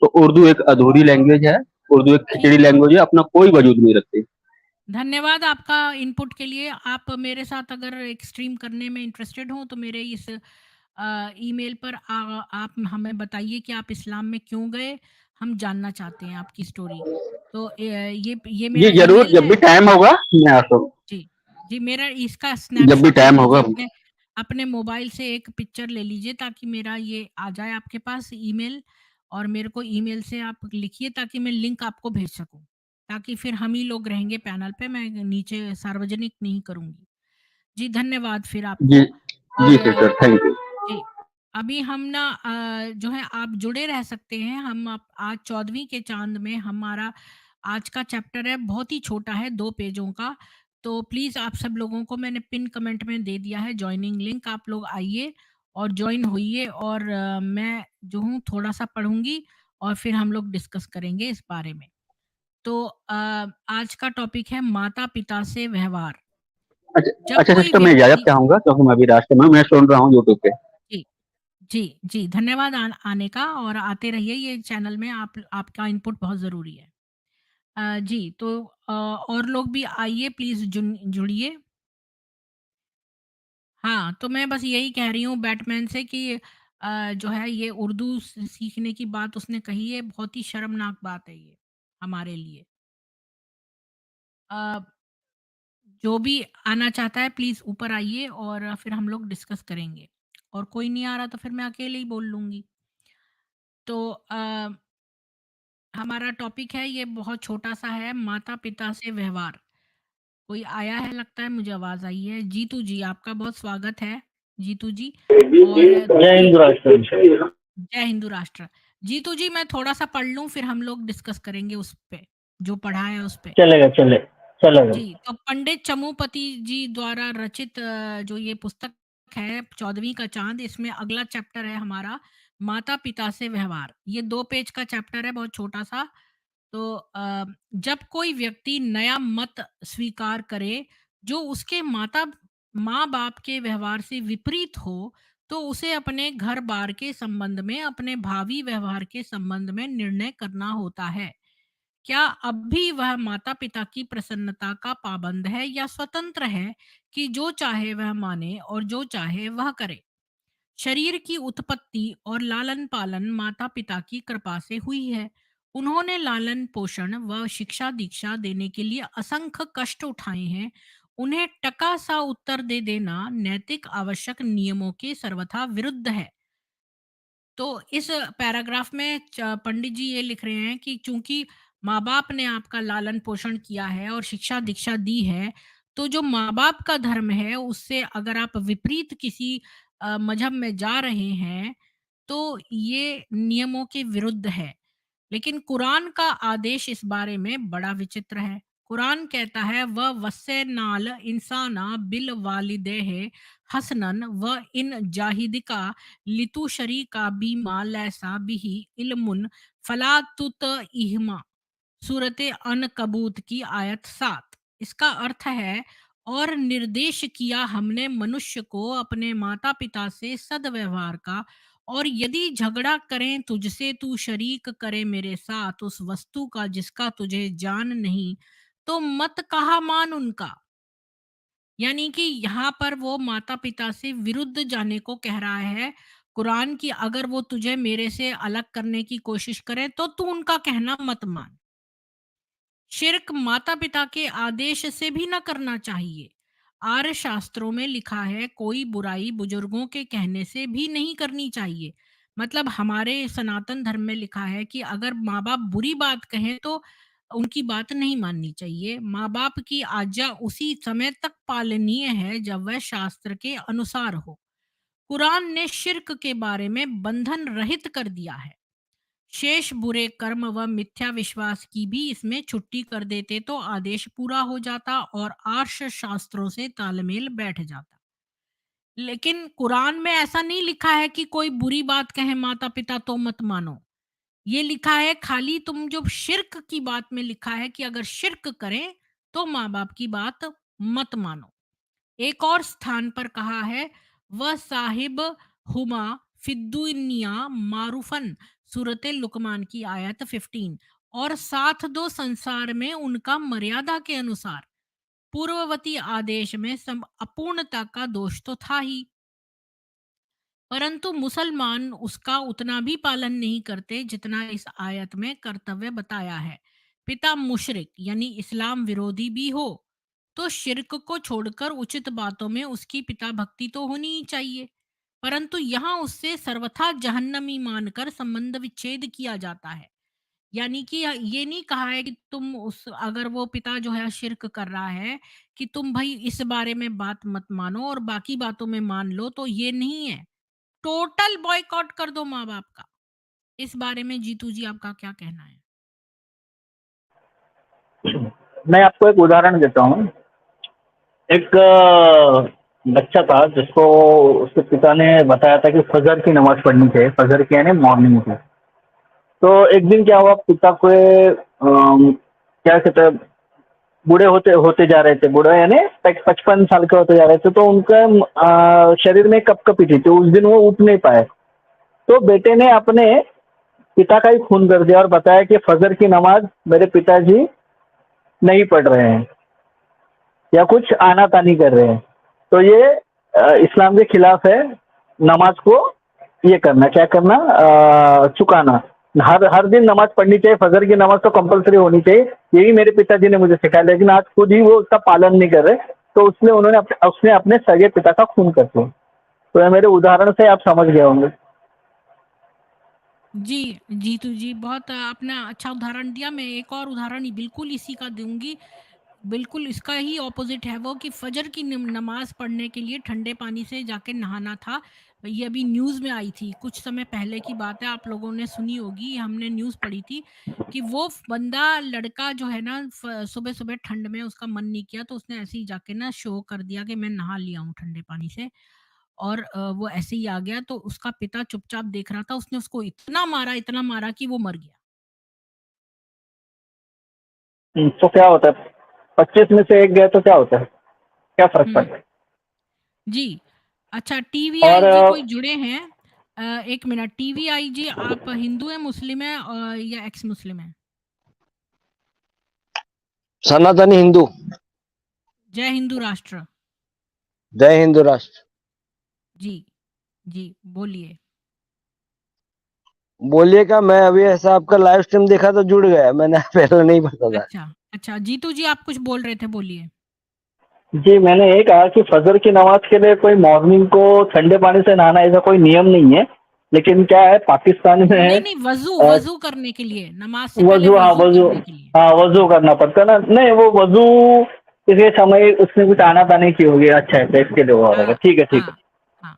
तो उर्दू एक अधूरी लैंग्वेज है, उर्दू एक ठीक खिचड़ी है। लैंग्वेज है, अपना कोई वजूद नहीं रखती। धन्यवाद आपका इनपुट के लिए। आप मेरे साथ अगर एक स्ट्रीम करने में इंटरेस्टेड हो, तो मेरे इस ईमेल पर आप हमें बताइए कि आप इस्लाम में क्यों गए? हम जानना चाहते हैं आपकी स्टोरी। तो ये जी मेरा जरूर, ईमेल जब है। भी टाइम होगा मैं आता हूँ। जी, जी, मेरा इसका जब भी स्नैपशॉट ले टाइम लीजिए, होगा। अपने अपने मोबाइल से एक पिक्चर ले लीजिए, ताकि मेरा ये आ जाए आपके पास ईमेल, और मेरे को ईमेल से आप लिखिए ताकि मैं लिंक आपको भेज सकूँ। ताकि फिर हम ही लोग रहेंगे पैनल पे, मैं नीचे सार्वजनिक नहीं करूँगी। जी, धन्यवाद फिर जी, आपको। जी और सिस्टर, थैंक यू। जी। अभी हम ना जो है आप जुड़े रह सकते हैं। हम आप आज 14वीं के चाँद में हमारा आज का चैप्टर है, बहुत ही छोटा है 2 पेजों का। तो प्लीज़ आप सब लोगों को मैंने पिन कमेंट में दे दिया है जॉइनिंग लिंक, आप लोग आइए और जॉइन होइए और मैं जो हूँ थोड़ा-सा पढ़ूँगी और फिर हम लोग डिस्कस करेंगे इस बारे में। तो आज का टॉपिक है माता-पिता से व्यवहार। अच्छा जब अच्छा कोई सिस्टर, मैं इजाज़त व्यक्ति चाहूँगा क्योंकि मैं अभी रास्ते में हूँ, मैं सुन रहा हूँ यूट्यूब पे। जी। जी, जी, धन्यवाद आने का और आते रहिए ये चैनल में आपका इनपुट बहुत ज़रूरी है। जी, तो और लोग भी आइए प्लीज़ जुड़िए। हाँ, तो मैं बस यही कह रही हूँ बैटमैन से कि जो है ये उर्दू सीखने की बात उसने कही है, बहुत ही शर्मनाक बात है ये हमारे लिए। अ, जो भी आना चाहता है प्लीज़ ऊपर आइए और फिर हम लोग डिस्कस करेंगे और कोई नहीं आ रहा तो फिर मैं अकेले ही बोल लूँगी। तो हमारा टॉपिक है ये बहुत छोटा-सा है, माता-पिता से व्यवहार। कोई आया है लगता है, मुझे आवाज़ आई है। जीतू जी, आपका बहुत स्वागत है, जीतू जी। और जय देखिए हिंद राष्ट्र। जय हिंदू राष्ट्र। जीतू जी मैं थोड़ा-सा पढ़ लूँ फिर हम लोग डिस्कस करेंगे उस पे, जो पढ़ा है उस पे। चलेगा चलेगा। जी, तो पंडित चमुपति जी द्वारा रचित जो ये पुस्तक है 14वीं का चाँद, इसमें अगला चैप्टर है हमारा माता-पिता से व्यवहार। ये 2 पेज का चैप्टर है, बहुत छोटा-सा। तो जब कोई व्यक्ति नया मत स्वीकार करे जो उसके माँ-बाप के व्यवहार से विपरीत हो, तो उसे अपने घर-बार के संबंध में, अपने भावी व्यवहार के संबंध में निर्णय करना होता है। क्या अब भी वह माता-पिता की प्रसन्नता का पाबंद है या स्वतंत्र है कि जो चाहे वह माने और जो चाहे वह करे? शरीर की उत्पत्ति और लालन-पालन माता-पिता की कृपा से हुई है। उन्होंने लालन-पोषण व शिक्षा-दीक्षा देने के लिए असंख्य कष्ट उठाए हैं। उन्हें टका-सा उत्तर दे देना नैतिक आवश्यक नियमों के सर्वथा विरुद्ध है। तो इस पैराग्राफ में पंडित जी ये लिख रहे हैं कि चूंकि माँ बाप ने आपका लालन पोषण किया है और शिक्षा दीक्षा दी है, तो जो माँ बाप का धर्म है उससे अगर आप विपरीत किसी मजहब में जा रहे हैं तो ये नियमों के विरुद्ध है। लेकिन कुरान का आदेश इस बारे में बड़ा विचित्र है। कुरान कहता है व वस्से नाल इंसाना बिल वालिदेह हसनन व इन जाहिदिका लितु शरीका बीमा लैसा बिही इल्मुन फला तुत इहमा। सूरत अनकबूत की आयत 7। इसका अर्थ है और निर्देश किया हमने मनुष्य को अपने माता पिता से सदव्यवहार का, और यदि झगड़ा करें तुझसे तू शरीक करे मेरे साथ उस वस्तु का जिसका तुझे जान नहीं, तो मत कहा मान उनका। यानी कि यहाँ पर वो माता पिता से विरुद्ध जाने को कह रहा है कुरान की, अगर वो तुझे मेरे से अलग करने की कोशिश करें तो तू उनका कहना मत मान। शिर्क माता-पिता के आदेश से भी न करना चाहिए। आर्य शास्त्रों में लिखा है कोई बुराई बुजुर्गों के कहने से भी नहीं करनी चाहिए। मतलब हमारे सनातन धर्म में लिखा है कि अगर माँ-बाप बुरी बात कहें तो उनकी बात नहीं माननी चाहिए। माँ-बाप की आज्ञा उसी समय तक पालनीय है जब वह शास्त्र के अनुसार हो। कुरान ने शिर्क के बारे में बंधन रहित कर दिया है। शेष बुरे कर्म व मिथ्या विश्वास की भी इसमें छुट्टी कर देते तो आदेश पूरा हो जाता और आर्ष शास्त्रों से तालमेल बैठ जाता। लेकिन कुरान में ऐसा नहीं लिखा है कि कोई बुरी बात कहे माता पिता तो मत मानो। ये लिखा है खाली तुम जो शिर्क की बात में लिखा है कि अगर शिर्क करें तो माँ बाप की बात मत मानो। एक और स्थान पर कहा है वह साहिब हुमा फिद्दुनिया मारूफन। सूरत लुकमान की आयत 15। और साथ दो संसार में उनका मर्यादा के अनुसार। पूर्ववती आदेश में सम अपूर्णता का दोष तो था ही, परंतु मुसलमान उसका उतना भी पालन नहीं करते जितना इस आयत में कर्तव्य बताया है। पिता मुशरिक यानी इस्लाम विरोधी भी हो तो शिर्क को छोड़कर उचित बातों में उसकी पिता भक्ति तो होनी ही चाहिए, परंतु यहाँ उससे सर्वथा जहन्नमी मानकर संबंध विच्छेद किया जाता है। यानी कि ये नहीं कहा है कि तुम उस अगर वो पिता जो है शिर्क कर रहा है कि तुम भाई इस बारे में बात मत मानो और बाकी बातों में मान लो, तो ये नहीं है। टोटल बॉयकॉट कर दो माँ-बाप का। इस बारे में जीतू जी आपका क्या कहना है? मैं आपको एक उदाहरण देता हूँ। एक बच्चा था जिसको उसके पिता ने बताया था कि फजर की नमाज पढ़नी चाहिए, फजर की यानी मॉर्निंग की। तो एक दिन क्या हुआ, पिता को क्या कहते हैं, बूढ़े होते होते जा रहे थे, बूढ़े यानी 55 साल के होते जा रहे थे, तो उनका शरीर में कपकपी थी, तो उस दिन वो उठ नहीं पाए। तो बेटे ने अपने पिता का ही खून कर दिया और बताया कि फजर की नमाज मेरे पिताजी नहीं पढ़ रहे हैं या कुछ आनाकानी कर रहे हैं। तो ये इस्लाम के खिलाफ है। नमाज को ये करना, क्या करना, चुकाना। हर हर दिन नमाज पढ़नी चाहिए, फजर की नमाज तो कंपलसरी होनी चाहिए। यही मेरे पिताजी ने मुझे सिखाया, लेकिन आज खुद ही वो उसका पालन नहीं कर रहे, तो उसने उसने अपने सगे पिता का खून कर दिया। तो ये मेरे उदाहरण से आप समझ गए होंगे। जी, जीतू जी बहुत आपने अच्छा उदाहरण दिया। मैं एक और उदाहरण बिल्कुल इसी का दूँगी। बिल्कुल इसका ही ऑपोज़िट है वो कि फ़जर की नमाज़ पढ़ने के लिए ठंडे पानी से जाके नहाना था। ये अभी न्यूज़ में आई थी, कुछ समय पहले की बात है, आप लोगों ने सुनी होगी, हमने न्यूज़ पढ़ी थी कि वो बंदा लड़का जो है ना सुबह-सुबह ठंड में उसका मन नहीं किया तो उसने ऐसे ही जाके ना शो कर दिया कि मैं नहा लिया हूँ ठंडे पानी से। और वो ऐसे ही आ गया तो उसका पिता चुपचाप देख रहा था, उसने उसको इतना मारा कि वो मर गया। तो क्या होता है, 25 में से एक गए तो क्या होता है, क्या फर्क हुँ, पड़ता है? जी। अच्छा और टीवीआई जी कोई जुड़े हैं। 1 मिनट टीवीआई जी आप हिंदू हैं, मुस्लिम हैं या एक्स मुस्लिम हैं? सनातनी हिंदू। जय हिंदू राष्ट्र। जय हिंदू राष्ट्र। जी, जी, बोलिए। बोलिए का, मैं अभी ऐसा आपका लाइव स्ट्रीम देखा तो जुड़ गया, मैंने पहले नहीं पता था। अच्छा, अच्छा जीतू जी आप कुछ बोल रहे थे, बोलिए। जी, मैंने ये कहा कि फजर की नमाज के लिए कोई मॉर्निंग को ठंडे पानी से नहाना ऐसा कोई नियम नहीं है। लेकिन क्या है, पाकिस्तान में है, नहीं, वज़ू अ, वज़ू करने के लिए, नमाज़ से पहले वजू, हाँ वज़ू वजू, करने के लिए। हाँ वजू करना पड़ता है ना। नहीं, वो वजू इसके समय उसने कुछ आना पानी की होगी, अच्छा है, तो इसके लिए वो हो रहा हाँ, है। ठीक है, ठीक है, हाँ, हाँ।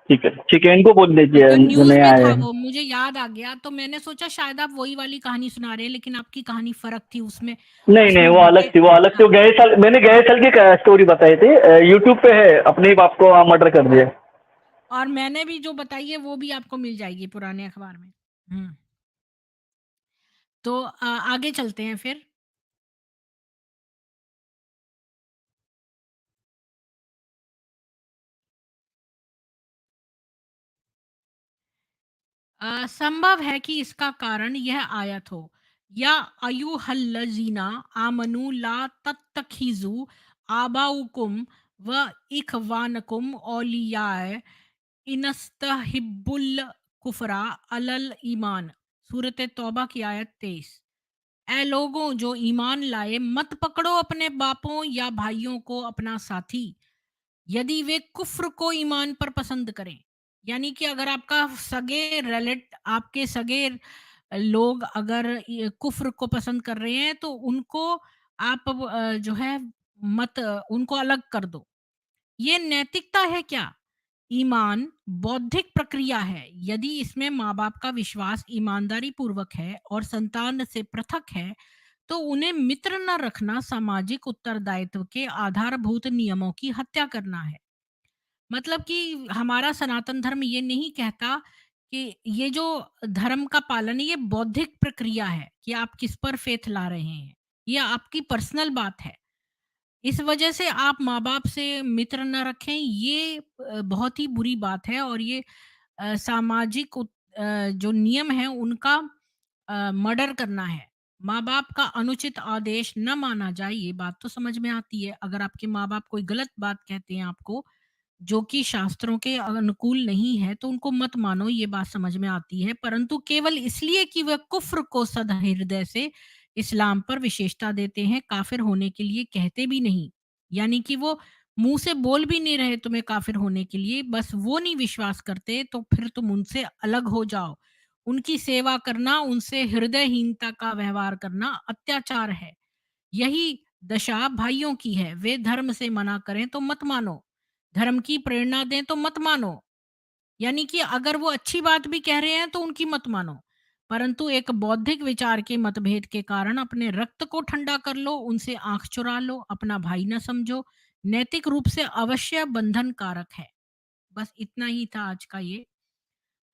ठीक है, ठीक है, इनको बोल दीजिए जो जो न्यूज़ नए में आए था हैं। वो मुझे याद आ गया, तो मैंने सोचा शायद आप वही वाली कहानी सुना रहे हैं, लेकिन आपकी कहानी फ़र्क थी उसमें। नहीं नहीं, उसमें वो अलग बेटे थी, वो अलग थी। हाँ, वो गए साल, मैंने गए साल की स्टोरी बताई थी, यूट्यूब पे है, अपने ही बाप को मर्डर कर दिया। और मैंने भी जो बताई है वो भी आपको मिल जाएगी पुराने अखबार में। हुँ, तो आगे चलते हैं फिर। संभव है कि इसका कारण यह आयत हो, या अयुहल्लज़ीना आमनु ला तत्तखिज़ू आबाउकुम व इखवानकुम औलियाए इनस्तहिब्बुल कुफरा अलल ईमान। सूरत तौबा की आयत 23। ऐ लोगों जो ईमान लाए, मत पकड़ो अपने बापों या भाइयों को अपना साथी, यदि वे कुफ्र को ईमान पर पसंद करें। यानी कि अगर आपका आपके सगे लोग अगर कुफ्र को पसंद कर रहे हैं तो उनको आप जो है मत उनको अलग कर दो। ये नैतिकता है क्या? ईमान बौद्धिक प्रक्रिया है। यदि इसमें माँ बाप का विश्वास ईमानदारी पूर्वक है और संतान से पृथक है, तो उन्हें मित्र न रखना सामाजिक उत्तरदायित्व के आधारभूत नियमों की हत्या करना है। मतलब कि हमारा सनातन धर्म ये नहीं कहता कि ये जो धर्म का पालन है ये बौद्धिक प्रक्रिया है कि आप किस पर फेथ ला रहे हैं। ये आपकी पर्सनल बात है। इस वजह से आप माँ-बाप से मित्र न रखें, ये बहुत ही बुरी बात है और ये सामाजिक जो नियम हैं उनका मर्डर करना है। माँ-बाप का अनुचित आदेश न माना जाए, ये बात तो समझ में आती है। अगर आपके माँ-बाप कोई गलत बात कहते हैं आपको, जो कि शास्त्रों के अनुकूल नहीं है, तो उनको मत मानो, ये बात समझ में आती है। परंतु केवल इसलिए कि वह कुफ्र को सदहृदय से इस्लाम पर विशेषता देते हैं, काफ़िर होने के लिए कहते भी नहीं। यानी कि वो मुँह से बोल भी नहीं रहे तुम्हें काफ़िर होने के लिए, बस वो नहीं विश्वास करते, तो फिर तुम उनसे अलग हो जाओ। उनकी सेवा करना, उनसे हृदयहीनता का व्यवहार करना अत्याचार है। यही दशा भाइयों की है। वे धर्म से मना करें तो मत मानो, धर्म की प्रेरणा दें तो मत मानो। यानी कि अगर वो अच्छी बात भी कह रहे हैं तो उनकी मत मानो, परंतु एक बौद्धिक विचार के मतभेद के कारण अपने रक्त को ठंडा कर लो, उनसे आँख चुरा लो, अपना भाई ना समझो, नैतिक रूप से अवश्य बंधन कारक है। बस इतना ही था आज का ये।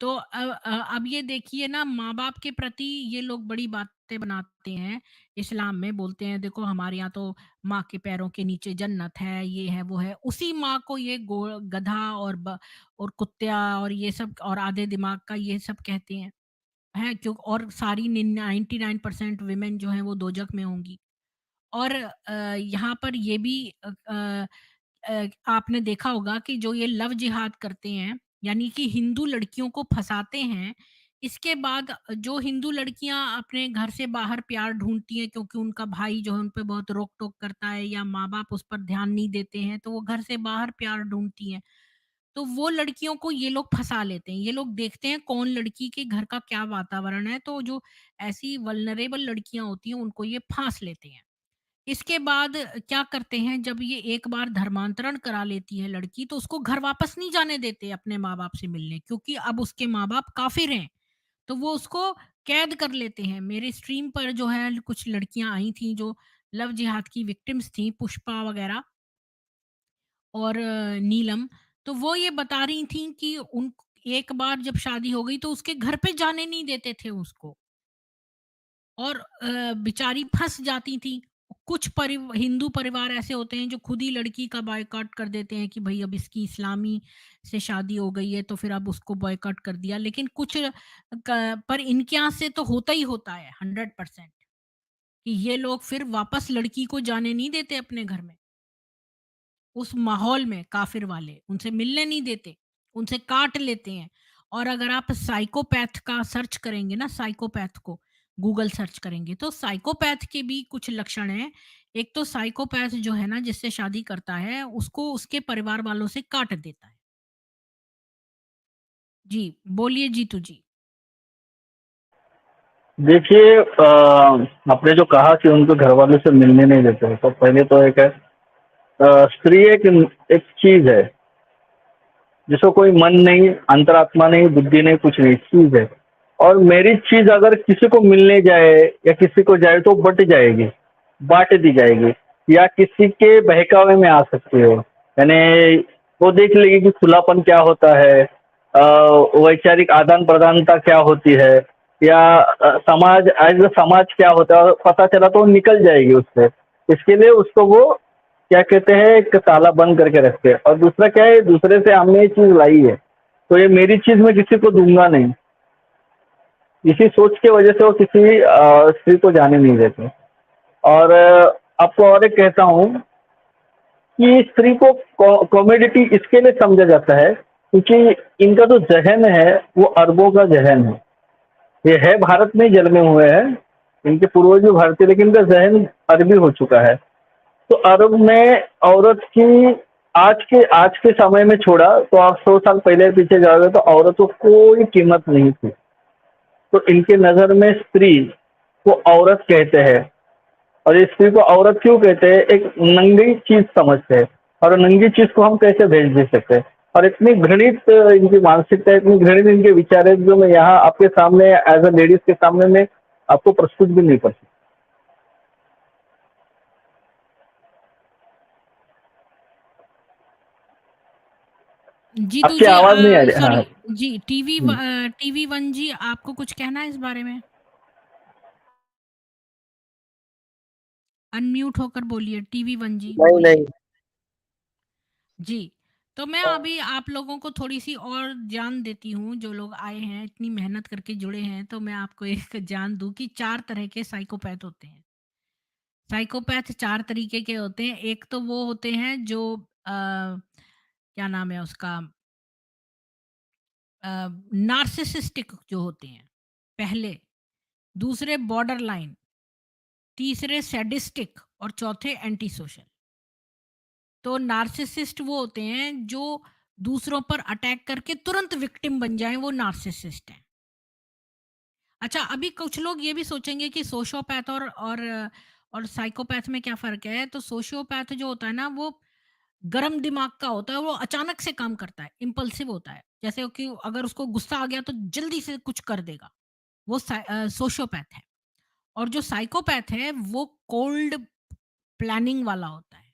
तो अब ये देखिए ना, माँ-बाप के प्रति ये लोग बड़ी बातें बनाते हैं। इस्लाम में बोलते हैं देखो हमारे यहाँ तो माँ के पैरों के नीचे जन्नत है, ये है, वो है। उसी माँ को ये गधा और कुत्ता और ये सब और आधे दिमाग का ये सब कहते हैं। हैं क्यों, और सारी 99% वुमेन जो हैं वो दोजक में होंगी। और यहाँ पर ये भी आपने देखा होगा कि जो ये लव जिहाद करते हैं, यानी कि हिंदू लड़कियों को फँसाते हैं, इसके बाद जो हिंदू लड़कियाँ अपने घर से बाहर प्यार ढूँढती हैं क्योंकि उनका भाई जो है उन पे बहुत रोक-टोक करता है या माँ-बाप उस पर ध्यान नहीं देते हैं, तो वो घर से बाहर प्यार ढूँढती हैं। तो वो लड़कियों को ये लोग फँसा लेते हैं। ये लोग देखते हैं कौन लड़की के घर का क्या वातावरण है, तो जो ऐसी वल्नरेबल लड़कियाँ होती हैं, उनको ये फाँस लेते हैं। इसके बाद क्या करते हैं, जब ये एक बार धर्मांतरण करा लेती है लड़की, तो उसको घर वापस नहीं जाने देते अपने माँ-बाप से मिलने, क्योंकि अब उसके माँ-बाप काफ़िर हैं। तो वो उसको कैद कर लेते हैं। मेरे स्ट्रीम पर जो है कुछ लड़कियाँ आई थीं जो लव जिहाद की विक्टिम्स थीं, पुष्पा वगैरह और नीलम। तो वो ये बता रही थीं कि उन एक बार जब शादी हो गई तो उसके घर पे जाने नहीं देते थे उसको। और बेचारी फँस जाती थी। कुछ हिंदू परिवार ऐसे होते हैं जो खुद ही लड़की का बॉयकॉट कर देते हैं कि भई अब इसकी इस्लामी से शादी हो गई है तो फिर अब उसको बॉयकॉट कर दिया। लेकिन कुछ पर इनके यहाँ से तो होता ही होता है 100% कि ये लोग फिर वापस लड़की को जाने नहीं देते अपने घर में। उस माहौल में काफ़िर वाले, उनसे मिलने नहीं देते, उनसे काट लेते हैं। और अगर आप साइकोपैथ का सर्च करेंगे ना, साइकोपैथ को गूगल सर्च करेंगे, तो साइकोपैथ के भी कुछ लक्षण हैं। एक तो साइकोपैथ जो है ना, जिससे शादी करता है, उसको उसके परिवार वालों से काट देता है। जी, बोलिए जीतू जी। देखिए आपने जो कहा कि उनको घर वालों से मिलने नहीं देते हैं, तो पहले तो एक है स्त्री एक चीज है जिसको कोई मन नहीं, अंतरात्मा नहीं, बुद्धि नहीं, कुछ नहीं, चीज है। और मेरी चीज अगर किसी को मिलने जाए या किसी को जाए तो बट जाएगी, बांट दी जाएगी, या किसी के बहकावे में आ सकती है। यानी वो देख लेगी कि खुलापन क्या होता है, वैचारिक आदान प्रदानता क्या होती है, या समाज एज समाज क्या होता है, और पता चला तो वो निकल जाएगी उससे। इसके लिए उसको वो क्या कहते हैं, एक ताला बंद करके रखते हैं। और दूसरा क्या है, दूसरे से हमने ये चीज लाई है तो ये मेरी चीज मैं किसी को दूंगा नहीं, इसी सोच के वजह से वो किसी स्त्री को जाने नहीं देते। और आपको और एक कहता हूँ कि स्त्री को कॉमोडिटी इसके लिए समझा जाता है क्योंकि इनका जो जहन है वो अरबों का जहन है। ये है भारत में ही जन्मे हुए हैं, इनके पूर्वज भी भारतीय, लेकिन इनका जहन अरबी हो चुका है। तो अरब में औरत की आज के समय में छोड़ा तो आप 100 साल पहले पीछे जाओगे तो औरतों को कोई कीमत नहीं थी। तो इनके नज़र में स्त्री को औरत कहते हैं। और इस स्त्री को औरत क्यों कहते हैं, एक नंगी चीज समझते हैं। और नंगी चीज को हम कैसे भेज दे सकते हैं। और इतनी घृणित इनकी मानसिकता है, इतनी घृणित इनके विचार है, जो मैं यहाँ आपके सामने एज अ लेडीज के सामने में आपको प्रस्तुत भी नहीं कर सकता। जीतू आपकी जी, आवाज नहीं आ रही। सॉरी हाँ। जी, हम्म। टीवी वन जी, आपको कुछ कहना है इस बारे में? अनम्यूट होकर बोलिए, टीवी वन जी नहीं बोलिए। नहीं। जी, तो मैं अभी आप लोगों को थोड़ी-सी और ज्ञान देती हूँ, जो लोग आए हैं, इतनी मेहनत करके जुड़े हैं, तो मैं आपको एक ज्ञान दूँ कि 4 तरह के साइकोपैथ होते हैं। साइकोपैथ 4 तरीके के होते हैं। एक तो वो होते हैं जो क्या नाम है उसका, नार्सिसिस्टिक जो होते हैं, पहले। दूसरे बॉर्डर लाइन, तीसरे सैडिस्टिक और चौथे एंटी सोशल। तो नार्सिसिस्ट वो होते हैं जो दूसरों पर अटैक करके तुरंत विक्टिम बन जाएं, वो नार्सिसिस्ट हैं। अच्छा, अभी कुछ लोग ये भी सोचेंगे कि सोशियोपैथ और साइकोपैथ में क्या फ़र्क है? तो सोशियोपैथ जो होता है ना, वो गरम दिमाग का होता है, वो अचानक से काम करता है, इम्पल्सिव होता है। जैसे कि अगर उसको गुस्सा आ गया तो जल्दी से कुछ कर देगा, वो सोशियोपैथ है। और जो साइकोपैथ है वो कोल्ड प्लानिंग वाला होता है,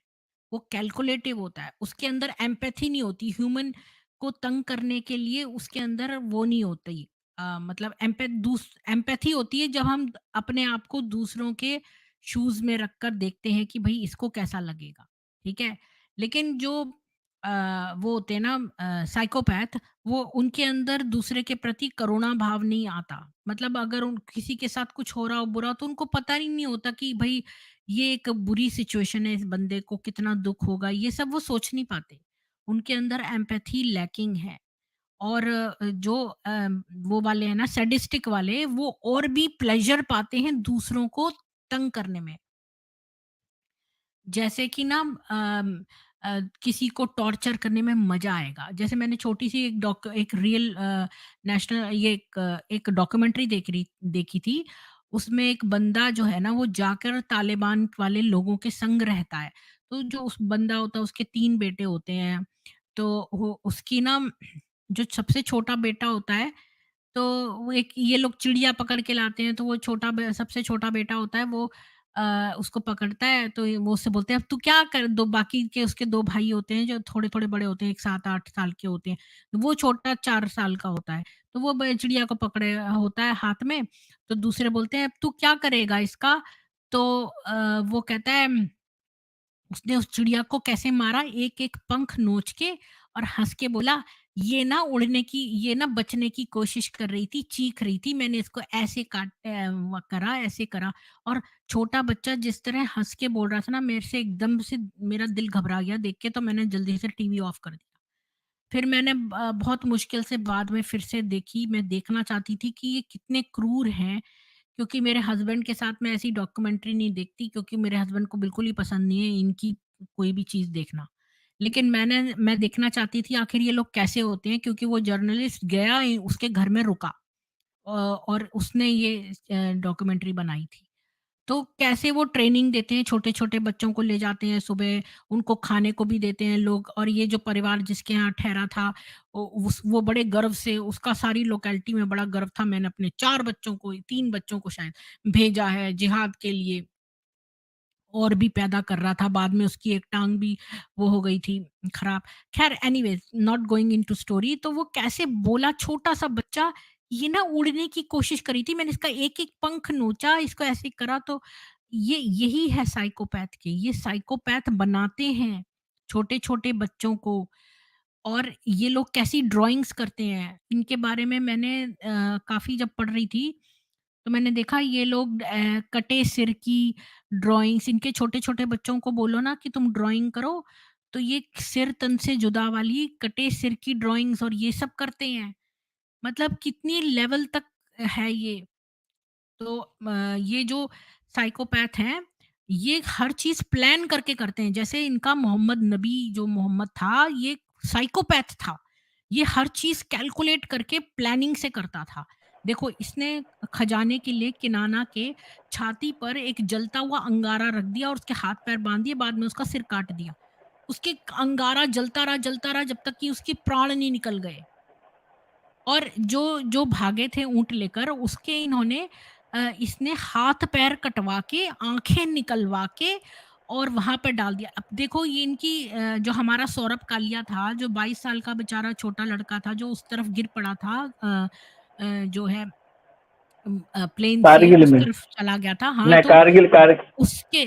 वो कैलकुलेटिव होता है, उसके अंदर एम्पैथी नहीं होती, ह्यूमन को तंग करने के लिए उसके अंदर वो नहीं होती। मतलब एम्पैथी होती है जब हम अपने आप को दूसरों के शूज में रखकर देखते हैं कि भाई इसको कैसा लगेगा, ठीक है। लेकिन जो वो होते हैं ना साइकोपैथ, वो उनके अंदर दूसरे के प्रति करुणा भाव नहीं आता। मतलब अगर उन किसी के साथ कुछ हो रहा हो बुरा तो उनको पता ही नहीं होता कि भाई ये एक बुरी सिचुएशन है, इस बंदे को कितना दुख होगा, ये सब वो सोच नहीं पाते। उनके अंदर एम्पैथी लैकिंग है। और जो वो वाले हैं ना सैडिस्टिक वाले, वो और भी प्लेजर पाते हैं दूसरों को तंग करने में। जैसे कि ना किसी को टॉर्चर करने में मजा आएगा। जैसे मैंने छोटी सी एक रियल नेशनल ये एक डॉक्यूमेंट्री देखी थी। उसमें एक बंदा जो है ना वो जाकर तालिबान वाले लोगों के संग रहता है। तो जो उस बंदा होता है उसके 3 बेटे होते हैं। तो वो उसकी ना जो सबसे छोटा बेटा होता है, तो वो एक ये लोग चिड़िया पकड़ के लाते हैं, तो वो सबसे छोटा बेटा होता है, वो उसको पकड़ता है, तो वो उससे बोलते हैं अब तू क्या कर दो। बाकी के उसके 2 भाई होते हैं जो थोड़े-थोड़े बड़े होते हैं, एक 7-8 साल के होते हैं। तो वो छोटा 4 साल का होता है। तो वो चिड़िया को पकड़े होता है हाथ में, तो दूसरे बोलते हैं अब तू क्या करेगा इसका? तो वो कहता है उसने उस चिड़िया को कैसे मारा, एक-एक पंख नोच के और हँस के बोला, ये ना बचने की कोशिश कर रही थी, चीख रही थी, मैंने इसको ऐसे करा, ऐसे करा। और छोटा बच्चा जिस तरह हँस के बोल रहा था ना, मेरे से एकदम से मेरा दिल घबरा गया देख के, तो मैंने जल्दी से टीवी ऑफ कर दिया। फिर मैंने बहुत मुश्किल से बाद में फिर से देखी, मैं देखना चाहती थी कि ये कितने क्रूर हैं, क्योंकि मेरे हस्बैंड के साथ मैं ऐसी डॉक्यूमेंट्री नहीं देखती, क्योंकि मेरे हस्बैंड को बिल्कुल ही पसंद नहीं है इनकी कोई भी चीज़ देखना। लेकिन मैं देखना चाहती थी आखिर ये लोग कैसे होते हैं, क्योंकि वो जर्नलिस्ट गया उसके घर में रुका और उसने ये डॉक्यूमेंट्री बनाई थी। तो कैसे वो ट्रेनिंग देते हैं, छोटे-छोटे बच्चों को ले जाते हैं सुबह, उनको खाने को भी देते हैं लोग। और ये जो परिवार जिसके यहाँ ठहरा था, वो बड़े गर्व से, उसका सारी लोकेलिटी में बड़ा गर्व था, मैंने अपने 4 बच्चों को, 3 बच्चों को शायद भेजा है जिहाद के लिए। और भी पैदा कर रहा था, बाद में उसकी एक टाँग भी वो हो गई थी खराब। ख़ैर anyways not going into story. तो वो कैसे बोला, छोटा-सा बच्चा, ये ना उड़ने की कोशिश करी थी, मैंने इसका एक-एक पंख नोचा, इसको ऐसे करा। तो यही है साइकोपैथ के, ये साइकोपैथ बनाते हैं छोटे-छोटे बच्चों को। और ये लोग कैसी ड्राइंग्स करते हैं, इनके बारे में मैंने काफ़ी जब पढ़ रही थी, तो मैंने देखा ये लोग कटे सिर की ड्राइंग्स, इनके छोटे-छोटे बच्चों को बोलो ना कि तुम ड्राइंग करो, तो ये सिर तन से जुदा वाली कटे सिर की ड्राइंग्स और ये सब करते हैं। मतलब कितनी लेवल तक है ये। तो ये जो साइकोपैथ हैं, ये हर चीज़ प्लान करके करते हैं। जैसे इनका मोहम्मद नबी जो मोहम्मद था, ये साइकोपैथ था। ये हर चीज़ कैलकुलेट करके प्लानिंग से करता था। देखो, इसने खजाने के लिए किनाना के छाती पर एक जलता हुआ अंगारा रख दिया और उसके हाथ-पैर बाँध दिए, बाद में उसका सिर काट दिया। उसके अंगारा जलता रहा जब तक कि उसके प्राण नहीं निकल गए। और जो जो भागे थे ऊँट लेकर, उसके इसने हाथ-पैर कटवा के, आँखें निकलवा के और वहाँ पे डाल दिया। अब देखो ये इनकी जो हमारा सौरभ कालिया था, जो 22 साल का बेचारा छोटा लड़का था, जो उस तरफ गिर पड़ा था, जो है प्लेन से कारगिल उस में। तरफ चला गया था। हाँ, नहीं, तो कारगिल उसके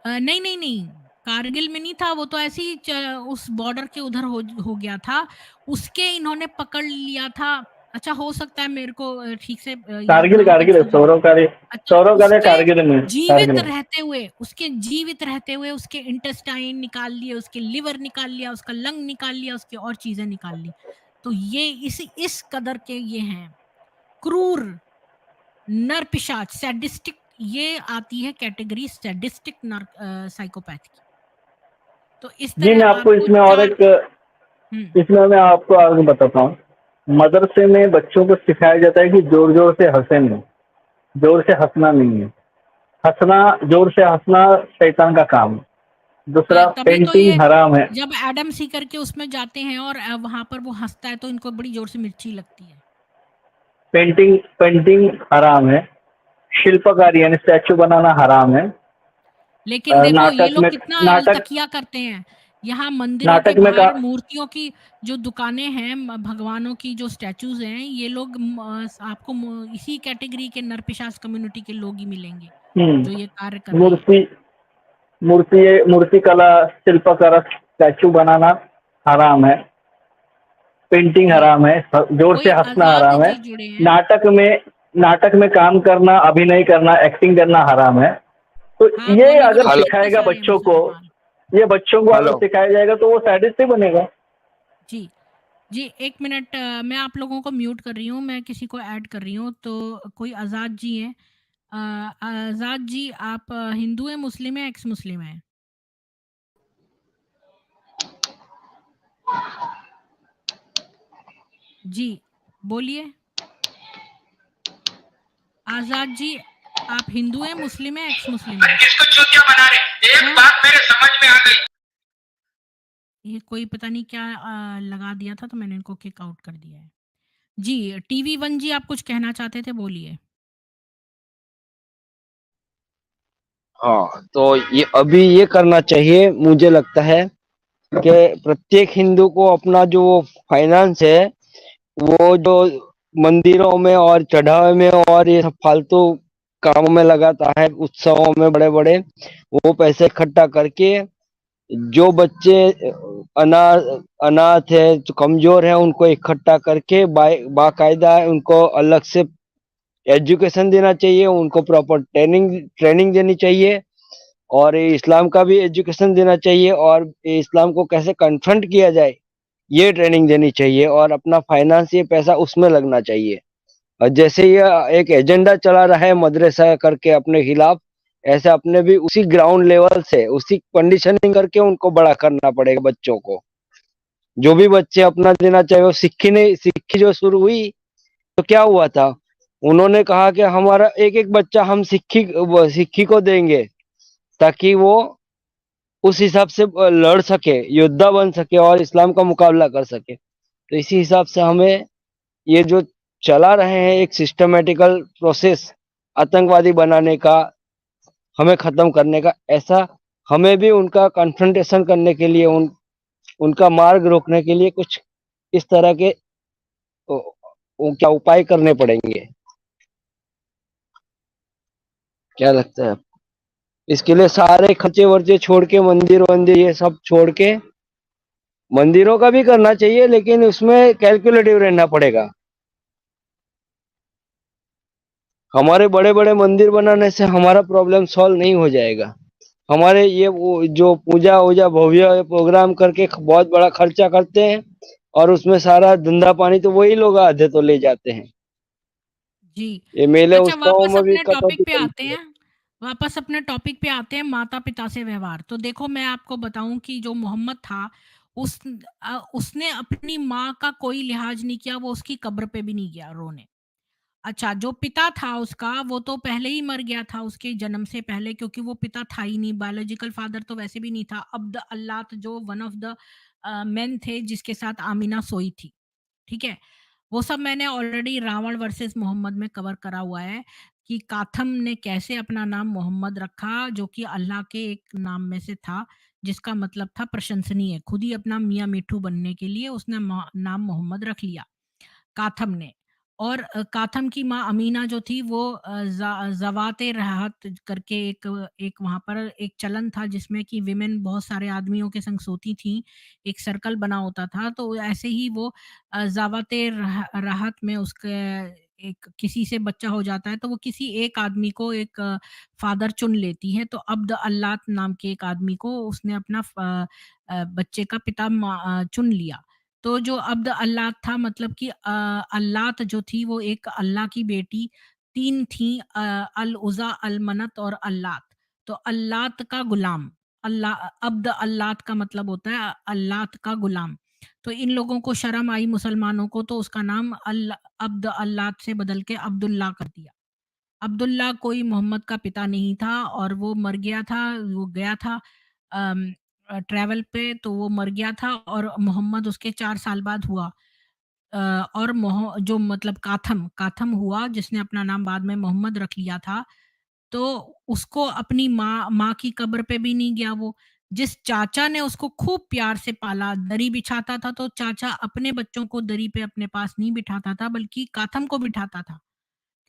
नहीं, नहीं, नहीं, कारगिल में नहीं था, वो तो ऐसे ही उस बॉर्डर के उधर हो गया था। उसके इन्होंने पकड़ लिया था। अच्छा, हो सकता है मेरे को ठीक से याद ना कारगिल हो, कारगिल कंफ्यूज़न हो। अच्छा, सौरव काले कारगिल में, कारगिल में। उसके जीवित रहते हुए उसके इंटेस्टाइन निकाल लिए, उसके लिवर निकाल लिया, उसका लंग निकाल लिया, उसकी और चीज़ें निकाल ली। तो ये इस कदर के ये हैं, क्रूर, नरपिशाच, सैडिस्टिक, ये आती है कैटेगरी सैडिस्टिक साइकोपैथ की। तो इस जी, मैं तरह आपको आपको इसमें और 4। एक हुँ, इसमें मैं आपको आगे बताता हूँ। मदरसे में बच्चों को सिखाया जाता है कि ज़ोर-ज़ोर से हँसे नहीं, ज़ोर से हँसना नहीं है। जोर से हँसना शैतान का काम है। दूसरा तभी तो पेंटिंग ये हराम है। जब एडम सीकर के उसमें जाते हैं और वहां पर वो हंसता है तो इनको बड़ी जोर से मिर्ची लगती है। पेंटिंग पेंटिंग हराम है। शिल्पकारी यानी स्टैचू बनाना हराम है। लेकिन देखो ये नाटक लोग में कितना नाटक तकिया करते हैं। यहाँ मंदिरों के नाटक में का बाहर मूर्तियों की जो दुकानें हैं, भगवानों की जो स्टैचूज हैं, ये लोग आपको इसी कैटेगरी के नरपिशाच कम्युनिटी के लोग ही मिलेंगे जो ये कार्य कर रहे हैं। मूर्ति मूर्तिकला शिल्पकला स्टैचू बनाना हराम है। पेंटिंग जी, हराम है। जोर कोई से हंसना आजाद हराम है। जी जुड़े हैं। नाटक में नाटक में काम करना, अभिनय करना, एक्टिंग करना हराम है। तो हाँ, ये बॉलीवुड अगर में हेलो कितने सिखाएगा सारे बच्चों को, मुसलमान। ये बच्चों को अगर हेलो। सिखाया जाएगा तो वो सैडिस्ट ही बनेगा। जी, जी, 1 मिनट, मैं आप लोगों को म्यूट कर रही हूँ, मैं किसी को ऐड कर रही हूँ, तो कोई आज़ाद जी हैं। आज़ाद जी, आप हिंदू हैं, मुस्लिम हैं, एक्स मुस्लिम हैं? जी, बोलिए। आज़ाद जी, आप हिंदू हैं, मुस्लिम हैं, एक्स मुस्लिम हैं? किसको चूतिया बना रहे? एक हाँ, बात मेरे समझ में आ गई। ये कोई पता नहीं क्या लगा दिया था तो मैंने इनको किक आउट कर दिया है। जी, टीवी 1 जी, आप कुछ कहना चाहते थे, बोलिए। हाँ, तो ये अभी ये करना चाहिए, मुझे लगता है कि प्रत्येक हिंदू को अपना जो फाइनेंस है, वो जो मंदिरों में और चढ़ावे में और ये सब फालतू कामों में लगाता है, उत्सवों में बड़े-बड़े, वो पैसे इकट्ठा करके जो बच्चे अनाथ अनाथ है, जो कमज़ोर है, उनको इकट्ठा करके बाकायदा उनको अलग से एजुकेशन देना चाहिए, उनको प्रॉपर ट्रेनिंग ट्रेनिंग देनी चाहिए और ये इस्लाम का भी एजुकेशन देना चाहिए और ये इस्लाम को कैसे कन्फ्रंट किया जाए, ये ट्रेनिंग देनी चाहिए और अपना फाइनेंस ये पैसा उसमें लगना चाहिए। और जैसे ये एक एजेंडा चला रहा है मदरसा करके अपने खिलाफ, ऐसे अपने भी उसी ग्राउंड लेवल से, उसी कंडीशनिंग करके उनको बड़ा करना पड़ेगा बच्चों को। जो भी बच्चे अपना देना चाहे, वो सिक्खी जो शुरू हुई, तो क्या हुआ था? उन्होंने कहा कि हमारा एक-एक बच्चा हम सिक्खी को देंगे, ताकि वो उस हिसाब से लड़ सके, योद्धा बन सके और इस्लाम का मुकाबला कर सके। तो इसी हिसाब से हमें ये जो चला रहे हैं एक सिस्टमैटिकल प्रोसेस आतंकवादी बनाने का, हमें खत्म करने का, ऐसा हमें भी उनका कन्फ्रंटेशन करने के लिए, उनका मार्ग रोकने के लिए कुछ इस तरह के ओ, क्या उपाय करने पड़ेंगे। क्या लगता है आपको? इसके लिए सारे खर्चे वर्चे छोड़ के, मंदिर वंदिर ये सब छोड़ के, मंदिरों का भी करना चाहिए लेकिन उसमें कैलकुलेटिव रहना पड़ेगा। हमारे बड़े-बड़े मंदिर बनाने से हमारा प्रॉब्लम सॉल्व नहीं हो जाएगा। हमारे ये वो जो पूजा-वूजा भव्य प्रोग्राम करके बहुत बड़ा खर्चा करते हैं और उसमें सारा धंधा पानी तो वही लोग आधे तो ले जाते हैं। जी। ये मेले अच्छा, उत्सवों वापस में भी अपने टॉपिक कटौती पे करनी आते चाहिए। हैं। वापस अपने टॉपिक पे आते हैं, माता-पिता से व्यवहार। तो देखो, मैं आपको बताऊँ कि जो मोहम्मद था, उसने अपनी माँ का कोई लिहाज़ नहीं किया, वो उसकी कब्र पे भी नहीं गया रोने। अच्छा, जो पिता था उसका, वो तो पहले ही मर गया था उसके जन्म से पहले, क्योंकि वो पिता था ही नहीं, बायोलॉजिकल फादर तो वैसे भी नहीं था। अब्द अल्लात जो वन ऑफ द मेन थे जिसके साथ आमिना सोई थी, ठीक है? वो सब मैंने ऑलरेडी रावण वर्सेस मोहम्मद में कवर करा हुआ है कि काथम ने कैसे अपना नाम मोहम्मद रखा, जो कि अल्लाह के एक नाम में से था, जिसका मतलब था प्रशंसनीय। खुद ही अपना मियाँ मिट्ठू बनने के लिए उसने नाम मोहम्मद रख लिया, काथम ने। और काथम की माँ अमीना जो थी वो ज़वाते राहत करके एक एक वहाँ पर एक चलन था जिसमें कि विमेन बहुत सारे आदमियों के संग सोती थीं, एक सर्कल बना होता था, तो ऐसे ही वो ज़वाते राहत में उसके एक किसी से बच्चा हो जाता है, तो वो किसी एक आदमी को एक फादर चुन लेती है, तो अब्द अल्लात नाम के एक आदमी को उसने अपना बच्चे का पिता चुन लिया। तो जो अब्द अल्लात था, मतलब कि अल्लात जो थी वो एक अल्लाह की बेटी 3 थी, अल-उज़ा, अल-मनत और अल्लात। तो अल्लात का गुलाम, अब्द अल्लात का मतलब होता है अल्लात का गुलाम। तो इन लोगों को शर्म आई मुसलमानों को, तो उसका नाम अब्द अल्लात से बदल के अब्दुल्ला कर दिया। अब्दुल्ला कोई मोहम्मद का पिता नहीं था और वो मर गया था, वो गया था। ट्रैवल पे, तो वो मर गया था और मोहम्मद उसके 4 साल बाद हुआ। अ, और जो मतलब काथम काथम हुआ, जिसने अपना नाम बाद में मोहम्मद रख लिया था, तो उसको अपनी माँ की कब्र पे भी नहीं गया वो। जिस चाचा ने उसको खूब प्यार से पाला, दरी बिछाता था, तो चाचा अपने बच्चों को दरी पे अपने पास नहीं बिठाता था, बल्कि काथम को बिठाता था,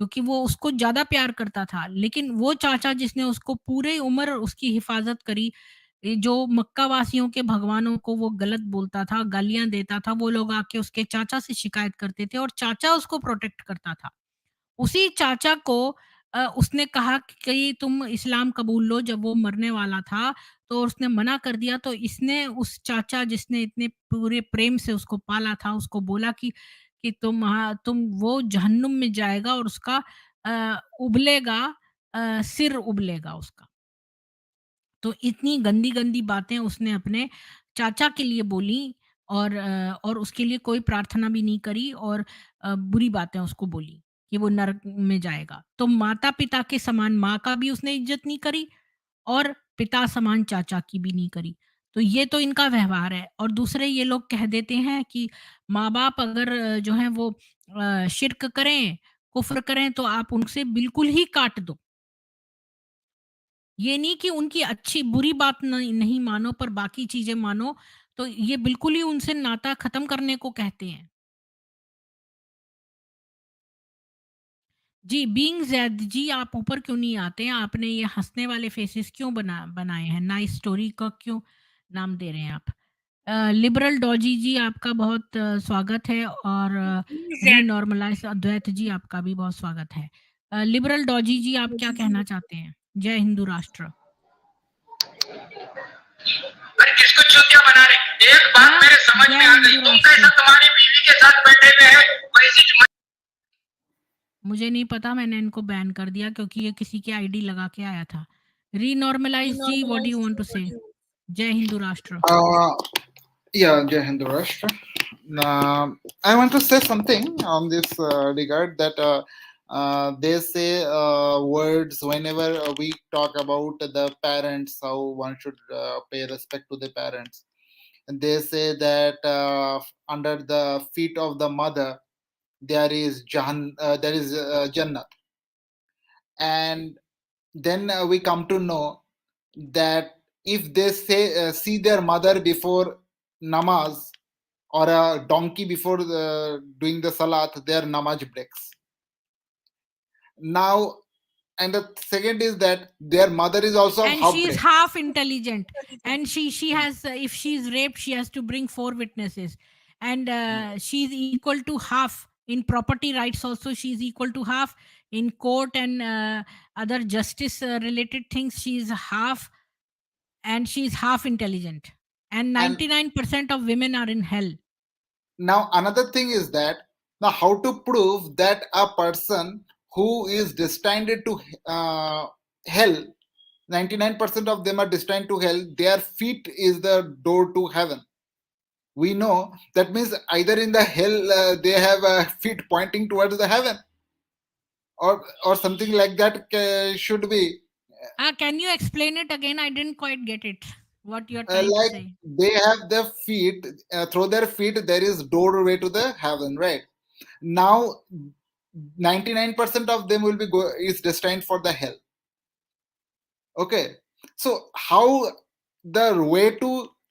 क्योंकि वो उसको ज़्यादा प्यार करता था। लेकिन वो चाचा जिसने उसको पूरी उम्र उसकी हिफ़ाज़त करी, ये जो मक्का वासियों के भगवानों को वो गलत बोलता था, गालियाँ देता था, वो लोग आके उसके चाचा से शिकायत करते थे और चाचा उसको प्रोटेक्ट करता था। उसी चाचा को उसने कहा कि तुम इस्लाम कबूल लो, जब वो मरने वाला था, तो उसने मना कर दिया, तो इसने उस चाचा जिसने इतने पूरे प्रेम से उसको पाला था, उसको बोला कि तुम वो जहन्नुम में जाएगा और उसका उबलेगा, सिर उबलेगा उसका। तो इतनी गंदी-गंदी बातें उसने अपने चाचा के लिए बोली और उसके लिए कोई प्रार्थना भी नहीं करी और बुरी बातें उसको बोली कि वो नरक में जाएगा। तो माता-पिता के समान माँ का भी उसने इज़्ज़त नहीं करी और पिता समान चाचा की भी नहीं करी। तो ये तो इनका व्यवहार है और दूसरे ये लोग कह देते हैं कि माँ-बाप अगर जो हैं वो शिर्क करें, कुफ़्र करें, तो आप उनसे बिल्कुल ही काट दो। ये नहीं कि उनकी अच्छी बुरी बात नहीं मानो पर बाकी चीज़ें मानो, तो ये बिल्कुल ही उनसे नाता ख़त्म करने को कहते हैं। जी, बीइंग ज़ैद जी, आप ऊपर क्यों नहीं आते हैं? आपने ये हँसने वाले फेसेस क्यों बनाए हैं? नाइस स्टोरी का क्यों नाम दे रहे हैं आप? लिबरल डॉजी जी, आपका बहुत स्वागत है और रीनॉर्मलाइज़ अद्वैत जी, आपका भी बहुत स्वागत है। लिबरल डॉजी जी, आप क्या कहना चाहते हैं? जय हिंदू राष्ट्र। अरे किसको चूतिया बना रहे? एक बात हाँ, मेरे समझ जय में आ गई, हिंदू तुम कैसा राष्ट्र। तुम्हारी बीवी के साथ बैठे हुए हैं वैसी मुझे नहीं पता, मैंने इनको बैन कर दिया क्योंकि ये किसी की आईडी लगा के आया था। रीनॉर्मलाइज़ जी, what do you want to say? जय हिंदू राष्ट्र। Uh, yeah, Jai Hind Rashtra. I want to say something on this regard that they say words whenever we talk about the parents, how one should pay respect to the parents. And they say that under the feet of the mother there is Jannat, and then we come to know that if they see their mother before namaz or a donkey before doing the salat, their namaz breaks. Now, and the second is that their mother is also And half she is break. half intelligent, and she has if she is raped, she has to bring 4 witnesses, and she is equal to half in property rights also. She is equal to half in court and other justice related things. She is half, and she is half intelligent, and And 99% of women are in hell. now another thing is that now how to prove that a person who is destined to hell, 99% of them are destined to hell, their feet is the door to heaven. We know that means either in the hell they have feet pointing towards the heaven, or something like that should be Can you explain it again? I didn't quite get it. What you're trying to like say? they have their feet, through their feet there is doorway to the heaven, right? Now 99% of them will be is destined for the hell. Okay, so how the way to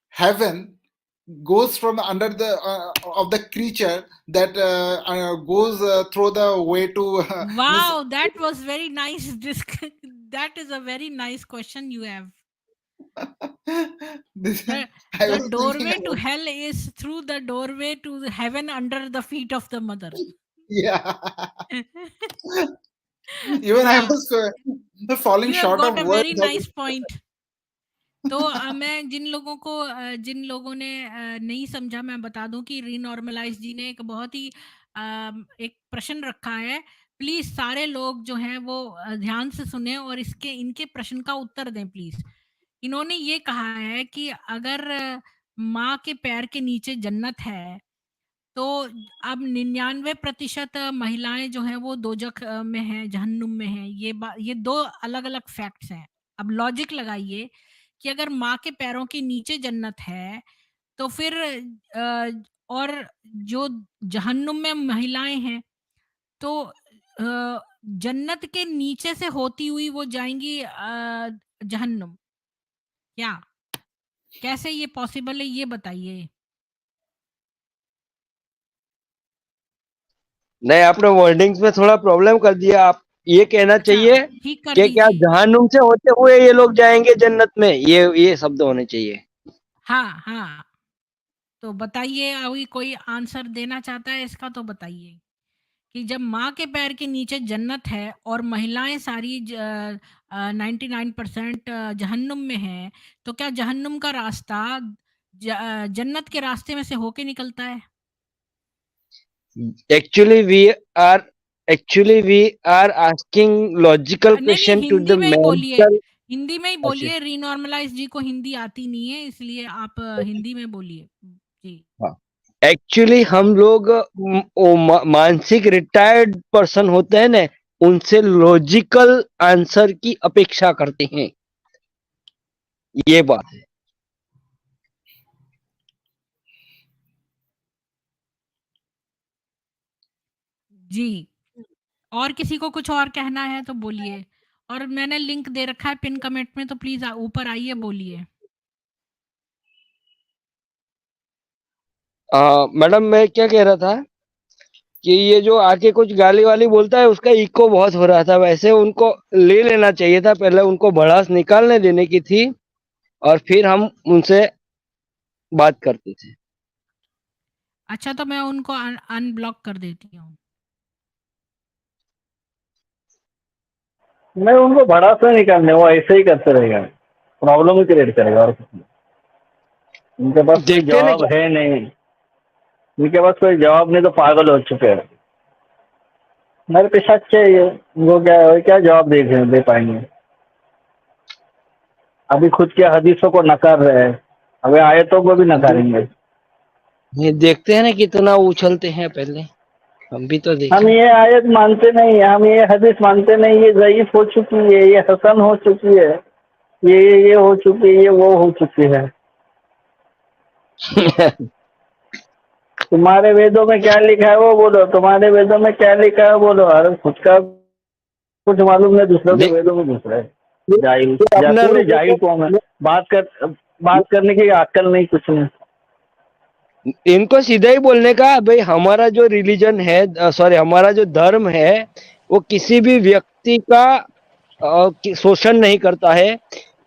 heaven goes from under the of the creature that goes through the way to means Wow, that was very nice. That is a very nice question you have. this, The I the was thinking doorway to about, hell is through the doorway to the heaven under the feet of the mother. yeah. Even I Wow, was falling you have short got of a words. very nice point. तो मैं जिन लोगों ने नहीं समझा, मैं बता दूं कि रीनॉर्मलाइज जी ने एक बहुत ही एक प्रश्न रखा है। प्लीज सारे लोग जो हैं वो ध्यान से सुने और इसके इनके प्रश्न का उत्तर दें प्लीज। इन्होंने ये कहा है कि अगर माँ के पैर के नीचे जन्नत है, तो अब 99% महिलाएं जो हैं वो दोजख में हैं, जहन्नुम में हैं। ये 2 अलग-अलग फैक्ट्स हैं। अब लॉजिक लगाइए कि अगर माँ के पैरों के नीचे जन्नत है, तो फिर और जो जहन्नुम में महिलाएँ हैं, तो जन्नत के नीचे से होती हुई वो जाएँगी जहन्नुम, क्या? कैसे ये पॉसिबल है, ये बताइए? नहीं, आपने वर्डिंग्स में थोड़ा प्रॉब्लम कर दिया। आप ये कहना अच्छा, चाहिए ठीक कर कि क्या दीजिए। जहन्नुम से होते हुए ये लोग जाएंगे जन्नत में, ये शब्द होने चाहिए। हाँ, हाँ। तो बताइए, अभी कोई आंसर देना चाहता है इसका तो बताइए, कि जब माँ के पैर के नीचे जन्नत है और महिलाएँ सारी 99% जहन्नुम में हैं, तो क्या जहन्नुम का रास्ता जन्नत के रास्ते में से होके निकलता है? Actually are we are asking logical नहीं, नहीं, क्वेश्चन टू हिंदी द में ही बोलिए। मेंटल। हिंदी में ही अच्छा, बोलिए, रीनॉर्मलाइज़ जी को हिंदी आती नहीं है, इसलिए आप हिंदी में बोलिए। जी। हाँ। एक्चुअली हम लोग मानसिक रिटायर्ड पर्सन होते हैं ना, उनसे लॉजिकल आंसर की अपेक्षा करते हैं, ये बात है। जी। और किसी को कुछ और कहना है तो बोलिए, और मैंने लिंक दे रखा है पिन कमेंट में, तो प्लीज़ ऊपर आइए, बोलिए। मैडम, मैं क्या कह रहा था कि ये जो आके कुछ गाली वाली बोलता है, उसका इको बहुत हो रहा था। वैसे उनको ले लेना चाहिए था, पहले उनको भड़ास निकालने देने की थी, और फिर हम उनसे बात करते थे। अच्छा, तो मैं उनको अनब्लॉक कर देती हूँ। मैं उनको भड़ास में निकालने, वो ऐसे ही करते रहेगा, प्रॉब्लम ही क्रिएट करेगा और कुछ नहीं। उनके पास कोई देखते हैं ना जवाब क्या। है नहीं, उनके पास कोई जवाब नहीं तो पागल हो चुके हैं। मेरे पे शक चाहिए, उनको क्या जवाब दे पाएंगे। अभी खुद के हदीसों को नकार रहे हैं, अभी आयतों को भी नकारेंगे। ये देखते हैं ना कितना उछलते हैं, पहले हम भी तो हम देखें। ये आयत मानते नहीं, हम ये हदीस मानते नहीं, ये ज़ईफ हो चुकी है, ये हसन हो चुकी है, ये हो चुकी है, ये वो हो चुकी है। तुम्हारे वेदों में क्या लिखा है वो बोलो, तुम्हारे वेदों में क्या लिखा है बोलो। अरे खुद का कुछ मालूम नहीं, दूसरों के देख, वेदों में घुस रहे हैं। जाहिल अपना पूरे लोगों जाहिल कौम है। बात करने की अक्ल नहीं, कुछ नहीं। इनको सीधा ही बोलने का, भाई हमारा जो रिलीजन है, सॉरी हमारा जो धर्म है, वो किसी भी व्यक्ति का शोषण नहीं करता है।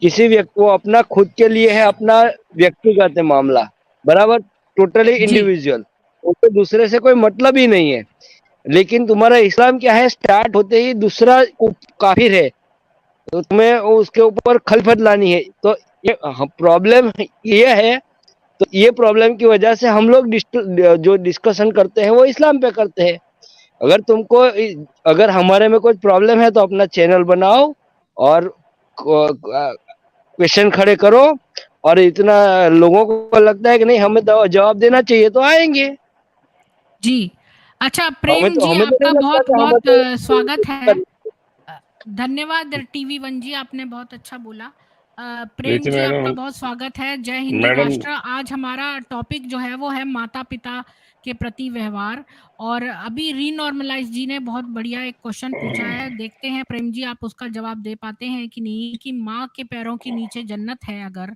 किसी व्यक्ति, वो अपना खुद के लिए है, अपना व्यक्तिगत है मामला, बराबर, टोटली जी। इंडिविजुअल, उसको दूसरे से कोई मतलब ही नहीं है। लेकिन तुम्हारा इस्लाम क्या है, स्टार्ट होते ही दूसरा काफिर है, तो तुम्हें उसके ऊपर खलफत लानी है। तो ये प्रॉब्लम ये है। तो ये प्रॉब्लम की वजह से हम लोग जो डिस्कशन करते हैं वो इस्लाम पे करते हैं। अगर तुमको अगर हमारे में कोई प्रॉब्लम है तो अपना चैनल बनाओ और क्वेश्चन खड़े करो, और इतना लोगों को लगता है कि नहीं हमें जवाब देना चाहिए तो आएंगे। जी। अच्छा, हमें प्रेम तो जी, हमें तो आपका नहीं लगता कि हमें बहुत-बहुत स्वागत है। तो धन्यवाद टीवी वन जी, आपने बहुत अच्छा बोला। प्रेम प्रीति जी, आपका मैडम, बहुत स्वागत है। जय हिंद मैडम राष्ट्र। आज हमारा टॉपिक जो है वो है माता-पिता के प्रति व्यवहार, और अभी रीनॉर्मलाइज़ जी ने बहुत बढ़िया एक क्वेश्चन पूछा है। देखते हैं प्रेम जी आप उसका जवाब दे पाते हैं कि नहीं, कि माँ के पैरों के नीचे जन्नत है अगर,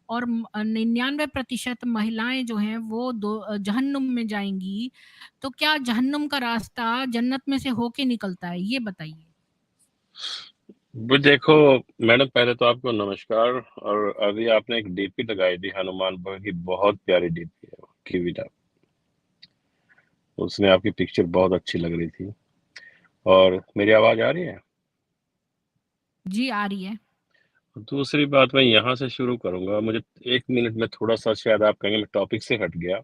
और 99% महिलाएँ जो हैं वो जहन्नुम में जाएँगी, तो क्या जहन्नुम का रास्ता जन्नत में से होके निकलता है? ये बताइए। वो देखो मैडम, पहले तो आपको नमस्कार। और अभी आपने एक डीपी लगाई थी हनुमान बाबा की, बहुत प्यारी डीपी है वो, कीवी उसमें आपकी पिक्चर बहुत अच्छी लग रही थी। और मेरी आवाज आ रही है? जी, आ रही है। दूसरी बात, मैं यहाँ से शुरू करूंगा। मुझे 1 मिनट में थोड़ा सा, शायद आप कहेंगे मैं टॉपिक से हट गया।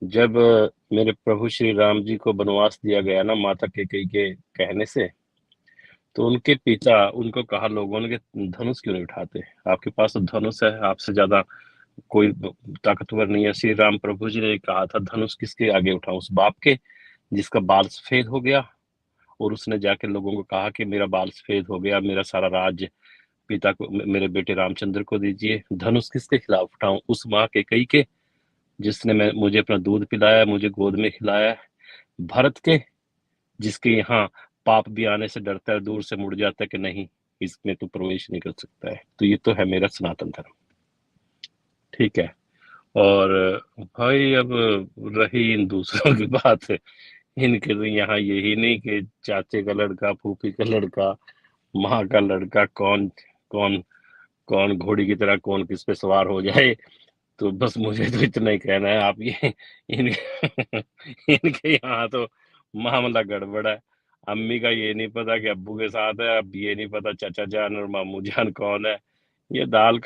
जब मेरे प्रभु श्री राम जी को वनवास दिया गया ना, माता कैकेयी के कहने से, तो उनके पिता, उनको कहा लोगों ने कि धनुष क्यों नहीं उठाते, आपके पास तो धनुष है, आपसे ज्यादा कोई ताकतवर नहीं है। श्री राम प्रभु जी ने कहा था, धनुष किसके आगे उठाऊं, उस बाप के जिसका बाल सफेद हो गया। और उसने जाके लोगों को कहा कि मेरा बाल सफेद हो गया, मेरा सारा राज पिता को, मेरे बेटे रामचंद्र को दीजिए। धनुष किसके खिलाफ उठाऊं? उस माँ कैकेयी के जिसने मुझे अपना दूध पिलाया, मुझे गोद में खिलाया, भरत के जिसके यहाँ पाप भी आने से डरता है, दूर से मुड़ जाता है कि नहीं इसमें तो प्रवेश नहीं कर सकता है। तो ये तो है मेरा सनातन धर्म, ठीक है। और भाई अब रही इन दूसरों की बात, इनके तो यहाँ यही नहीं कि चाचे का लड़का, फूफी का लड़का, माँ का लड़का, कौन कौन कौन घोड़ी की तरह कौन किस पे सवार हो जाए। तो बस मुझे तो इतना ही कहना है, आप ये इनके यहाँ तो मामला गड़बड़ है। अम्मी का ये नहीं पता कि अब्बू के साथ है, अब ये नहीं पता चाचा जान और मामू जान कौन है। ये दाल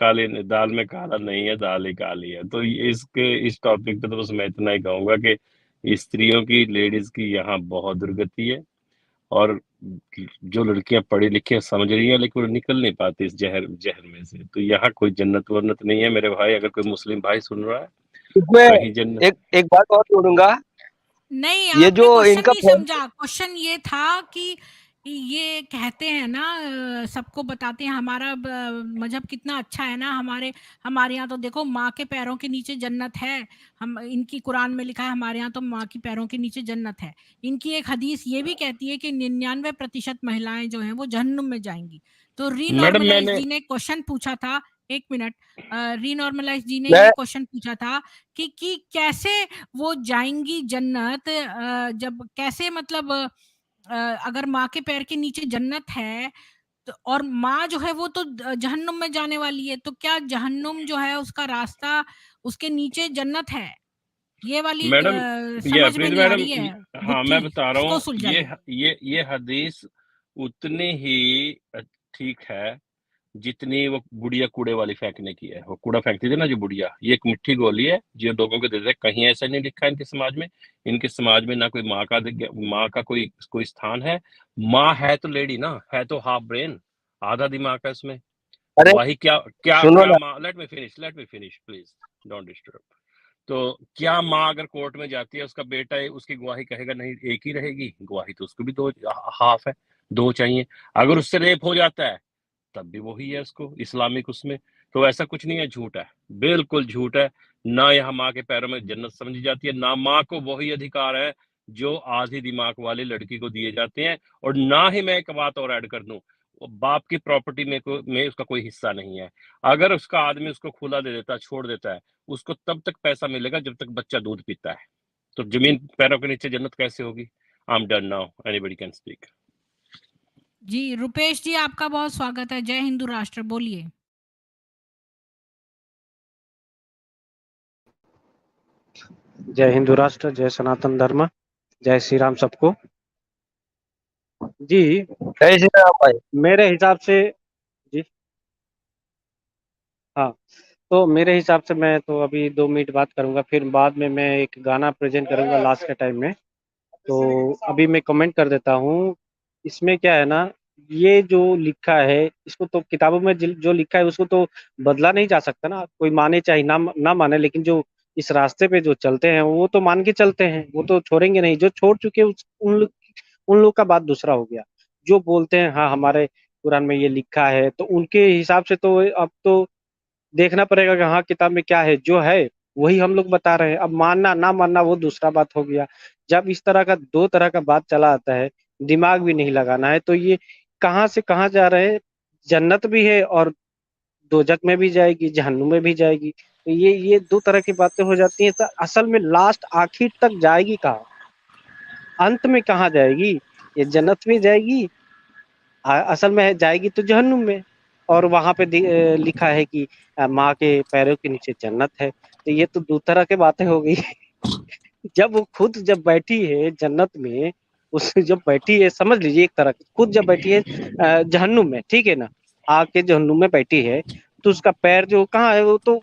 दाल में काला नहीं है, दाल ही काली है। तो इस टॉपिक पे तो बस मैं इतना ही कहूंगा कि स्त्रियों की, लेडीज की यहाँ बहुत दुर्गति है, और जो लड़कियां पढ़ी लिखी हैं, समझ रही हैं, लेकिन वो निकल नहीं पाती इस जहर में से। तो यहाँ कोई जन्नत वन्नत नहीं है मेरे भाई। अगर कोई मुस्लिम भाई सुन रहा है, इसमें कहीं जन्नत। एक बात और जोड़ूंगा, नहीं, ये आपने जो क्वेश्चन इनका नहीं समझा। क्वेश्चन ये था कि ये कहते हैं ना, सबको बताते हैं हमारा मजहब कितना अच्छा है ना। हमारे यहाँ तो देखो माँ के पैरों के नीचे जन्नत है। हम इनकी कुरान में लिखा है, हमारे यहाँ तो माँ की पैरों के नीचे जन्नत है। इनकी एक हदीस ये भी कहती है कि 99% महिलाएं जो हैं वो जहन्नुम में जाएंगी। तो मैडम रीनॉर्मलाइज मैंने जी ने क्वेश्चन पूछा था, एक मिनट, रीनॉर्मलाइज जी ने मैं ये क्वेश्चन पूछा था कि कैसे वो जाएंगी जन्नत, जब कैसे, मतलब अगर माँ के पैर के नीचे जन्नत है तो, और माँ जो है वो तो जहन्नुम में जाने वाली है, तो क्या जहन्नुम जो है उसका रास्ता, उसके नीचे जन्नत है? ये वाली मैडम ये समझ में प्लीज नहीं आ मैडम, रही है हाँ मैं गुत्थी, बता रहा इसको हूँ, सुलझाइए। ये हदीस उतनी ही ठीक है जितनी वो गुड़िया कूड़े वाली फेंकने की है। वो कूड़ा फेंकती थी ना जो बुढ़िया, ये एक मिट्टी गोली है जो लोगों को देते। कहीं ऐसा नहीं लिखा है इनके समाज में। इनके समाज में ना कोई माँ का कोई स्थान है। माँ है तो लेडी ना, है तो हाफ ब्रेन, आधा दिमाग है उसमें। अरे वही क्या क्या सुनो क्या ना, माँ, let me finish please, don't disturb. तो क्या माँ अगर कोर्ट में जाती है, उसका बेटा है, उसकी गवाही कहेगा नहीं एक ही रहेगी? गवाही तो उसको भी दो हाफ है, दो चाहिए। अगर उससे रेप हो जाता है तब भी वही है उसको इस्लामिक उसमें। तो ऐसा कुछ नहीं है, झूठ है, बिल्कुल झूठ है। ना यहाँ माँ के पैरों में जन्नत समझी जाती है, ना माँ को वही अधिकार है जो आधी दिमाग वाली लड़की को दिए जाते हैं। और ना ही मैं एक बात और ऐड कर दूं, बाप की प्रॉपर्टी में उसका कोई हिस्सा नहीं है। अगर उसका आदमी उसको खुला दे देता है, छोड़ देता है, उसको तब तक पैसा मिलेगा जब तक बच्चा दूध पीता है। तो जमीन पैरों के नीचे जन्नत कैसे होगी? I am done now, anybody can speak. जी रुपेश जी, आपका बहुत स्वागत है। जय हिंदू राष्ट्र, बोलिए। जय हिंदू राष्ट्र, जय सनातन धर्म, जय श्री राम सबको। जी, जय श्री राम भाई। मेरे हिसाब से, जी हाँ, तो मेरे हिसाब से मैं तो अभी 2 मिनट बात करूंगा, फिर बाद में मैं एक गाना प्रेजेंट करूंगा लास्ट के टाइम में। तो अभी मैं कमेंट कर देता हूँ। इसमें क्या है ना, ये जो लिखा है इसको तो किताबों में जो लिखा है उसको तो बदला नहीं जा सकता ना। कोई माने चाहे ना माने, लेकिन जो इस रास्ते पे जो चलते हैं वो तो मान के चलते हैं, वो तो छोड़ेंगे नहीं। जो छोड़ चुके उन लोग का बात दूसरा हो गया। जो बोलते हैं हाँ हमारे कुरान में ये लिखा है, तो उनके हिसाब से तो अब तो देखना पड़ेगा कि हाँ किताब में क्या है। जो है वही हम लोग बता रहे हैं। अब मानना ना मानना वो दूसरा बात हो गया। जब इस तरह का दो तरह का बात चला आता है, दिमाग भी नहीं लगाना है, तो ये कहाँ से कहाँ जा रहे हैं। जन्नत भी है और दोजक में भी जाएगी, जहन्नुम में भी जाएगी। तो ये दो तरह की बातें हो जाती हैं। तो असल में लास्ट आखिर तक जाएगी कहाँ, अंत में कहाँ जाएगी? ये जन्नत में जाएगी, असल में जाएगी तो जहन्नुम में। और वहां पे लिखा है कि माँ के पैरों के नीचे जन्नत है। तो ये तो दो तरह की बातें हो गई। जब वो खुद जब बैठी है जन्नत में, उस जब बैठी है, समझ लीजिए एक तरह खुद जब बैठी है जहन्नुम में, ठीक है ना, आके जहन्नुम में बैठी है, तो उसका पैर जो कहाँ है वो तो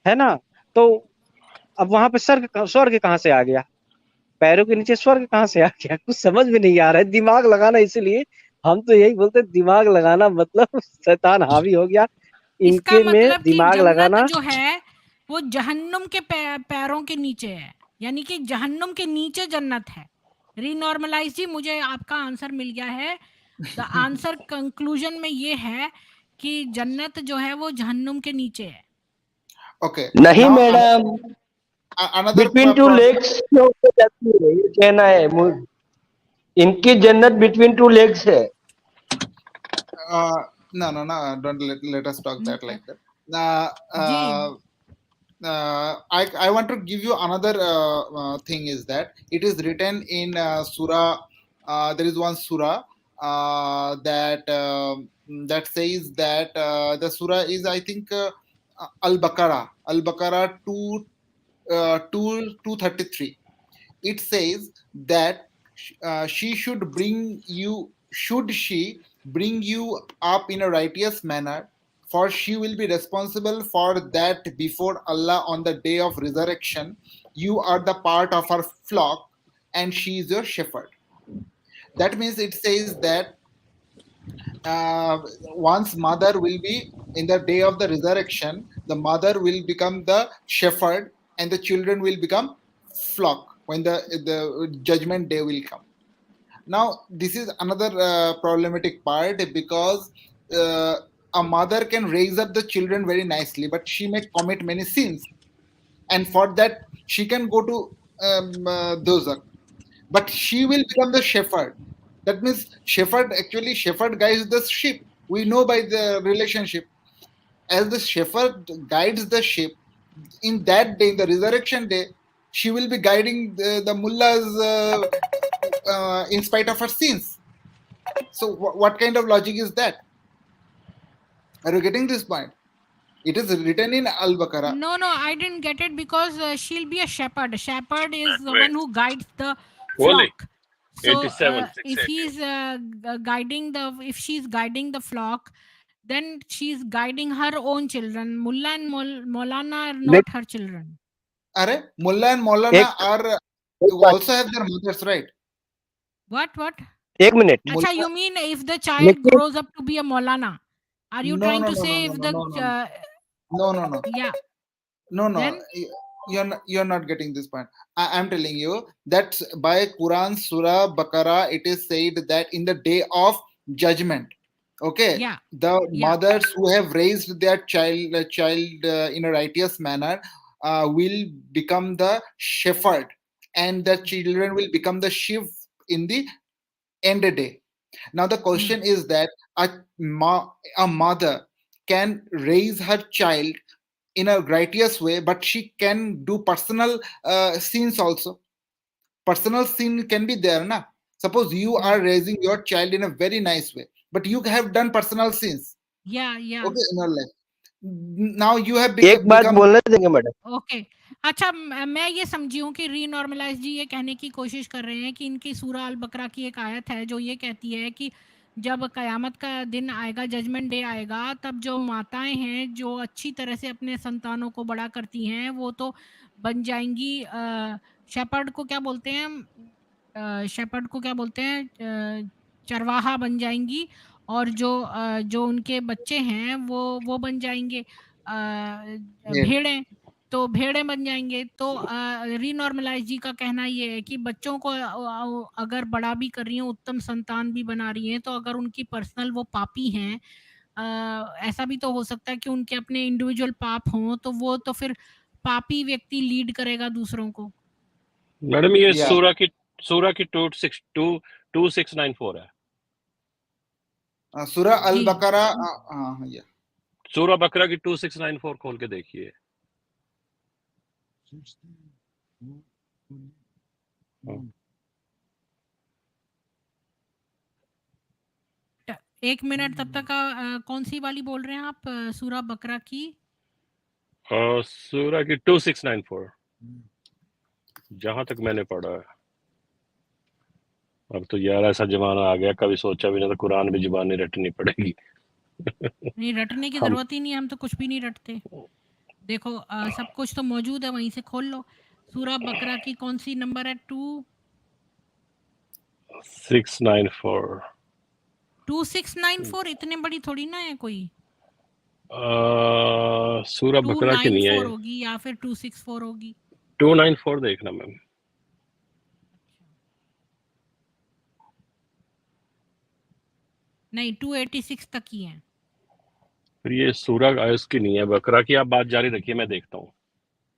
है ना। तो अब वहां पे स्वर्ग कहाँ से आ गया? पैरों के नीचे स्वर्ग कहाँ से आ गया? कुछ समझ में नहीं आ रहा है। दिमाग लगाना, इसीलिए हम तो यही बोलते हैं, दिमाग लगाना मतलब शैतान हावी हो गया इसका इनके में। मतलब कि दिमाग जन्नत लगाना जो है वो जहन्नुम के पैरों के नीचे है, यानी कि जहन्नुम के नीचे जन्नत है। रीनॉर्मलाइज जी, मुझे आपका आंसर मिल गया है। द आंसर कंक्लूजन में ये है कि जन्नत जो है वो जहन्नुम के नीचे है। Okay. नहीं Now madam, another between two problem. Legs के ऊपर जाती है, ये कहना है इनकी जन्नत बिटवीन टू लेग्स है। No. Don't let us talk that like that. जी I want to give you another thing is that it is written in Surah. There is one Surah that says that the Surah is, I think, Al-Baqarah. Al-Baqarah 233. It says that she should bring you should she bring you up in a righteous manner, for she will be responsible for that before Allah on the day of resurrection. You are the part of her flock, and she is your shepherd. That means it says that one's mother will be in the day of the resurrection, the mother will become the shepherd, and the children will become flock when the judgment day will come. Now this is another problematic part, because uh, a mother can raise up the children very nicely, but she may commit many sins, and for that she can go to dozak, but she will become the shepherd. That means shepherd guides the sheep. We know by the relationship, as the shepherd guides the sheep, in that day, in the resurrection day, she will be guiding the mullahs in spite of her sins. So what kind of logic is that? Are you getting this point? It is written in Al-Baqarah. No, I didn't get it, because she'll be a shepherd. Shepherd is the Wait, one who guides the Holy, flock. So 87, if she's guiding the flock, then she's guiding her own children. Mullah and Maulana are not her children. Are Mullah and एक Maulana are एक बात, also have their mothers, right? What? एक minute, Acha, Mullah, you mean if the child लेकिन grows up to be a Maulana? Are you no, trying no, to no, no, say no, if no, the no, no, no. yeah, No. then You're not getting this point. I'm telling you that by Quran Surah Baqarah it is said that in the day of judgment, okay, yeah, the yeah. mothers who have raised their child in a righteous manner will become the shepherd, and the children will become the sheep in the end day. Now the question is that a mother can raise her child in a righteous way, but she can do personal sins also. Personal sin can be there, na? Suppose you are raising your child in a very nice way, but you have done personal sins, Yeah. okay, in your life. Now you have एक बात become. बोलने देंगे madam. Okay अच्छा मैं ये समझी हूँ कि रीनॉर्मलाइज जी ये कहने की कोशिश कर रहे हैं कि इनकी सूरा अल बकरा की एक आयत है जो ये कहती है कि जब कयामत का दिन आएगा, जजमेंट डे आएगा, तब जो माताएं हैं जो अच्छी तरह से अपने संतानों को बड़ा करती हैं वो तो बन जाएंगी शेपर्ड को क्या बोलते हैं, शेपर्ड को क्या बोलते हैं, चरवाहा बन जाएंगी, और जो उनके बच्चे हैं वो बन जाएंगे Yeah. भेड़ें, तो भेड़ें बन जाएँगे। तो रीनॉर्मलाइज़ जी का कहना ये है कि बच्चों को अगर बड़ा भी कर रही हैं, उत्तम संतान भी बना रही हैं, तो अगर उनकी पर्सनल वो पापी हैं, ऐसा भी तो हो सकता है कि उनके अपने इंडिविजुअल पाप हों, तो वो तो फिर पापी व्यक्ति लीड करेगा दूसरों को। मैडम ये Yeah. सूरा की 2694 है। Surah जी। Al-Baqarah. Yeah. सूरा बकरा की 2694 खोल के देखिए। एक मिनट तब तक कौन सी वाली बोल रहे हैं आप, सूरा बकरा की? सूरा की 2694 जहां तक मैंने पढ़ा है। अब तो यार ऐसा जमाना आ गया, कभी सोचा भी नहीं था कुरान भी जुबानी रटनी पड़ेगी। नहीं, रटने की हम ज़रूरत ही नहीं है, हम तो कुछ भी नहीं रटते। देखो सब कुछ तो मौजूद है, वहीं से खोल लो। सूरा बकरा की कौन सी नंबर है? 694 2694 इतने बड़ी थोड़ी ना है कोई। सूरा बकरा की नहीं है 294 होगी या फिर 264 होगी। 294 देखना मैम। नहीं 286 तक ही है। फिर ये सूरा इसकी नहीं है, बकरा की। आप बात जारी रखिए, मैं देखता हूँ,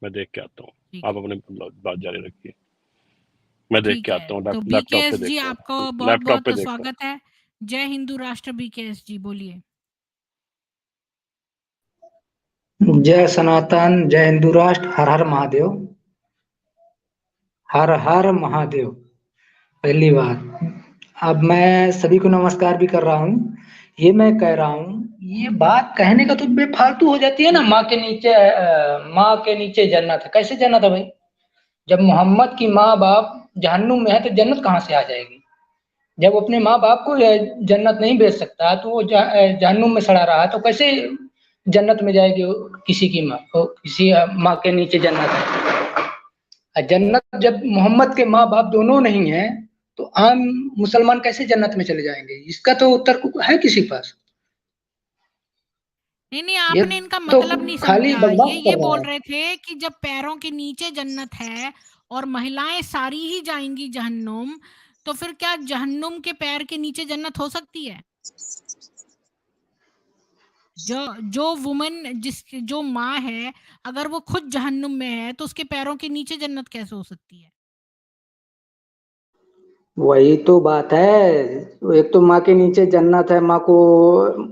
मैं देख के आता हूँ। ठीक आप है, अपने बात जारी रखिए, मैं देख ठीक के आता है। हूँ, तो लैपटॉप पे बीकेएस जी देखता आपको हूँ, लैपटॉप पे बहुत-बहुत देखता हूँ। स्वागत है। जय हिंदू राष्ट्र बीकेएस जी, बोलिए। जय सनातन, जय हिंदू राष्ट्र, हर हर महादेव। हर हर महादेव। पहली बात, अब मैं सभी को नमस्कार भी कर रहा हूँ। ये मैं कह रहा हूँ, ये बात कहने का तो बेफालतू हो जाती है ना। माँ के नीचे जन्नत है। कैसे जन्नत है भाई? जब मोहम्मद की माँ बाप जहन्नुम में है तो जन्नत कहाँ से आ जाएगी? जब वो अपने माँ बाप को जन्नत नहीं भेज सकता तो वो जहन्नुम में सड़ा रहा है, तो कैसे जन्नत में जाएगी? किसी की माँ, किसी माँ के नीचे जन्नत है। जन्नत जब मोहम्मद के माँ बाप दोनों नहीं है तो आम मुसलमान कैसे जन्नत में चले जाएंगे? इसका तो उत्तर है किसी के पास? नहीं, ये आपने इनका तो मतलब नहीं खाली समझा। बकवास ये कर रहा बोल है। रहे थे कि जब पैरों के नीचे जन्नत है और महिलाएं सारी ही जाएंगी जहन्नुम, तो फिर क्या जहन्नुम के पैर के नीचे जन्नत हो सकती है? जो जो वुमन जो माँ है, अगर वो खुद जहन्नुम में है तो उसके पैरों के नीचे जन्नत कैसे हो सकती है? वही तो बात है। एक तो माँ के नीचे जन्नत है, माँ को,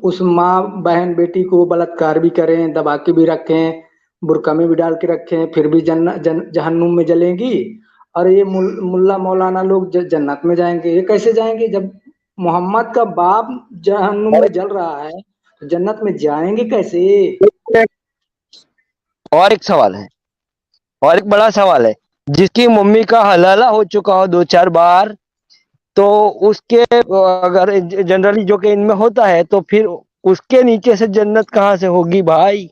उस माँ बहन बेटी को बलात्कार भी करें, दबा के भी रखें, बुरका में भी डाल के रखें, फिर भी जहन्नुम में जलेंगी। और ये मुल्ला मौलाना लोग जन्नत में जाएंगे। ये कैसे जाएंगे? जब मोहम्मद का बाप जहन्नुम में जल रहा है तो जन्नत में जाएंगे कैसे? और एक सवाल है, और एक बड़ा सवाल है। जिसकी मम्मी का हलाला हो चुका हो 2-4 बार, तो उसके अगर जनरली जो कि इनमें होता है, तो फिर उसके नीचे से जन्नत कहाँ से होगी भाई?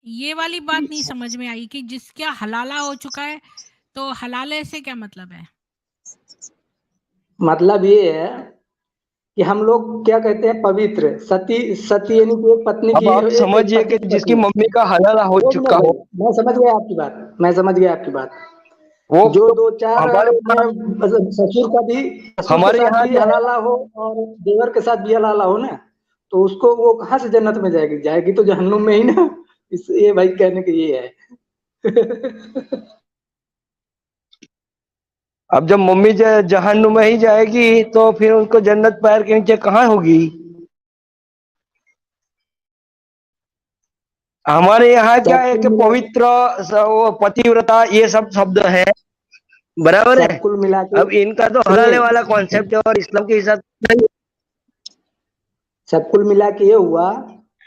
ये वाली बात नहीं समझ में आई कि जिसका हलाला हो चुका है, तो हलाले से क्या मतलब है? मतलब ये है कि हम लोग क्या कहते हैं, पवित्र सती। सती यानी कि एक पत्नी अब की, आप एक समझिए पति कि की जिसकी पत्नी। मम्मी का हलाला हो एक मिनट चुका हो, भाई, मैं समझ गया आपकी बात, मैं समझ गया आपकी बात। वो जो दो चार हमारे अपने यहाँ मतलब ससुर के हमारे साथ यहाँ भी जो है, हलाला हो और देवर के साथ भी हलाला हो ना, तो उसको वो कहाँ से जन्नत में जाएगी? जाएगी तो जहन्नुम में ही ना। इस ये भाई कहने की ये है। अब जब मम्मी जहन्नुम में ही जाएगी, तो फिर उनको जन्नत पैर के नीचे कहाँ होगी? हमारे यहाँ क्या सब है कुल कि मिला पवित्र, वो पतिव्रता, ये सब शब्द है, बराबर है। सब कुल मिला के, अब इनका तो सुनिए, हलाले वाला कॉन्सेप्ट है, और इस्लाम के हिसाब से नहीं। सब कुल मिला के ये हुआ,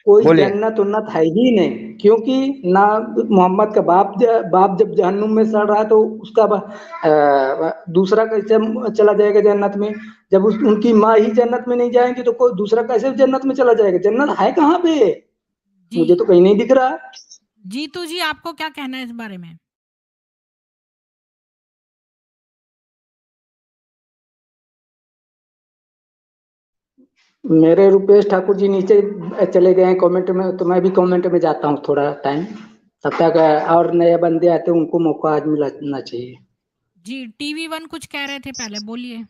कोई बोलिए। जन्नत उन्नत है ही नहीं। क्योंकि ना मोहम्मद का बाप जब जहन्नुम में सड़ रहा है तो उसका दूसरा कैसे चला जाएगा जन्नत में? जब उनकी माँ ही जन्नत में नहीं जाएंगी तो कोई दूसरा कैसे जन्नत में चला जाएगा? जन्नत है कहाँ पे? जी, मुझे तो कहीं नहीं दिख रहा। जीतू जी आपको क्या कहना है इस बारे में? मेरे रुपेश ठाकुर जी नीचे चले गए हैं कमेंट में, तो मैं भी कमेंट में जाता हूँ थोड़ा टाइम। तब तक और नए बंदे आते हैं, उनको मौका आज मिलना चाहिए। जी, टीवी 1 कुछ कह रहे थे पहले, बोलिए।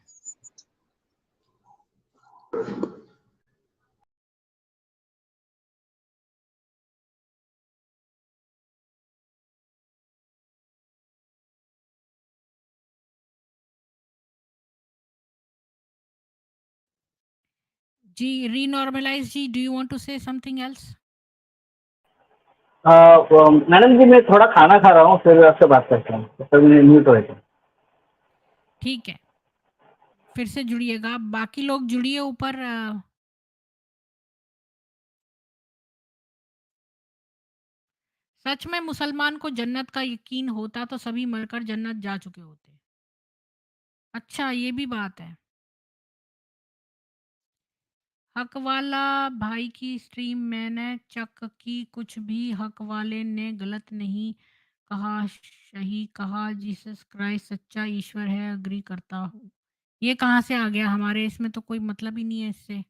जी, renormalize ji, do you want to say something else? Madam ji, मैं थोड़ा खाना खा रहा हूँ, फिर आपसे बात करता हूँ, तब तक मैं म्यूट हो जाता हूँ। ठीक है, फिर से जुड़िएगा। बाकी लोग जुड़िए ऊपर। सच में मुसलमान को जन्नत का यकीन होता तो सभी मरकर जन्नत जा चुके होते। अच्छा, ये भी बात है। हक वाला भाई की स्ट्रीम मैंने चेक की, कुछ भी हक वाले ने गलत नहीं कहा, सही कहा। जीसस क्राइस्ट सच्चा ईश्वर है, अग्री करता हूँ। ये कहाँ से आ गया? हमारे इसमें तो कोई मतलब ही नहीं है इससे।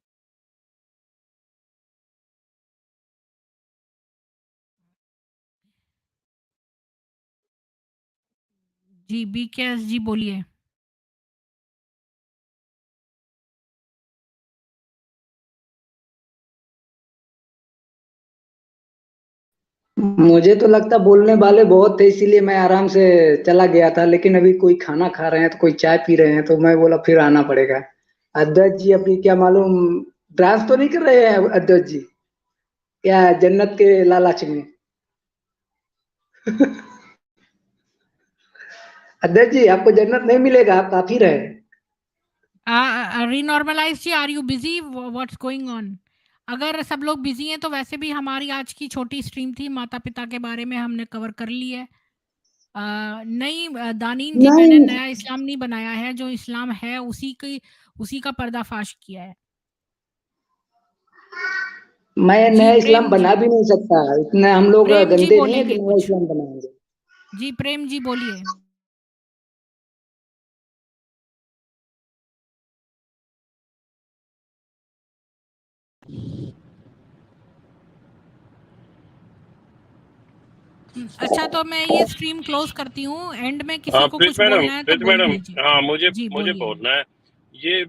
जी, बीकेएस जी बोलिए। मुझे तो लगता बोलने वाले बहुत थे, इसीलिए मैं आराम से चला गया था, लेकिन अभी कोई खाना खा रहे हैं तो कोई चाय पी रहे हैं, तो मैं बोला फिर आना पड़ेगा। अध्यक्ष जी अभी क्या मालूम डांस तो नहीं कर रहे हैं अध्यक्ष जी, क्या जन्नत के लालच में? अध्यक्ष जी आपको जन्नत नहीं मिलेगा, आप काफी रहे। Renormalize ji, are you busy? What's going on? अगर सब लोग बिजी हैं तो वैसे भी हमारी आज की छोटी स्ट्रीम थी, माता पिता के बारे में हमने कवर कर ली है। नहीं दानीन जी, मैंने नहीं, नया इस्लाम नहीं बनाया है, जो इस्लाम है उसी का पर्दाफाश किया है। मैं जी नया इस्लाम प्रेम जी, बना भी नहीं सकता, इतने हम लोग प्रेम जी गंदे नहीं है कि बोलेंगे नया कुछ। इस्लाम बनाएंगे। जी प्रेम जी बोलिए। अच्छा, तो मैं ये स्ट्रीम क्लोज करती हूँ। एंड में किसी को कुछ बोलना है तो बोल दीजिए। हाँ मुझे जी मुझे बोलिए। बोलना है। ये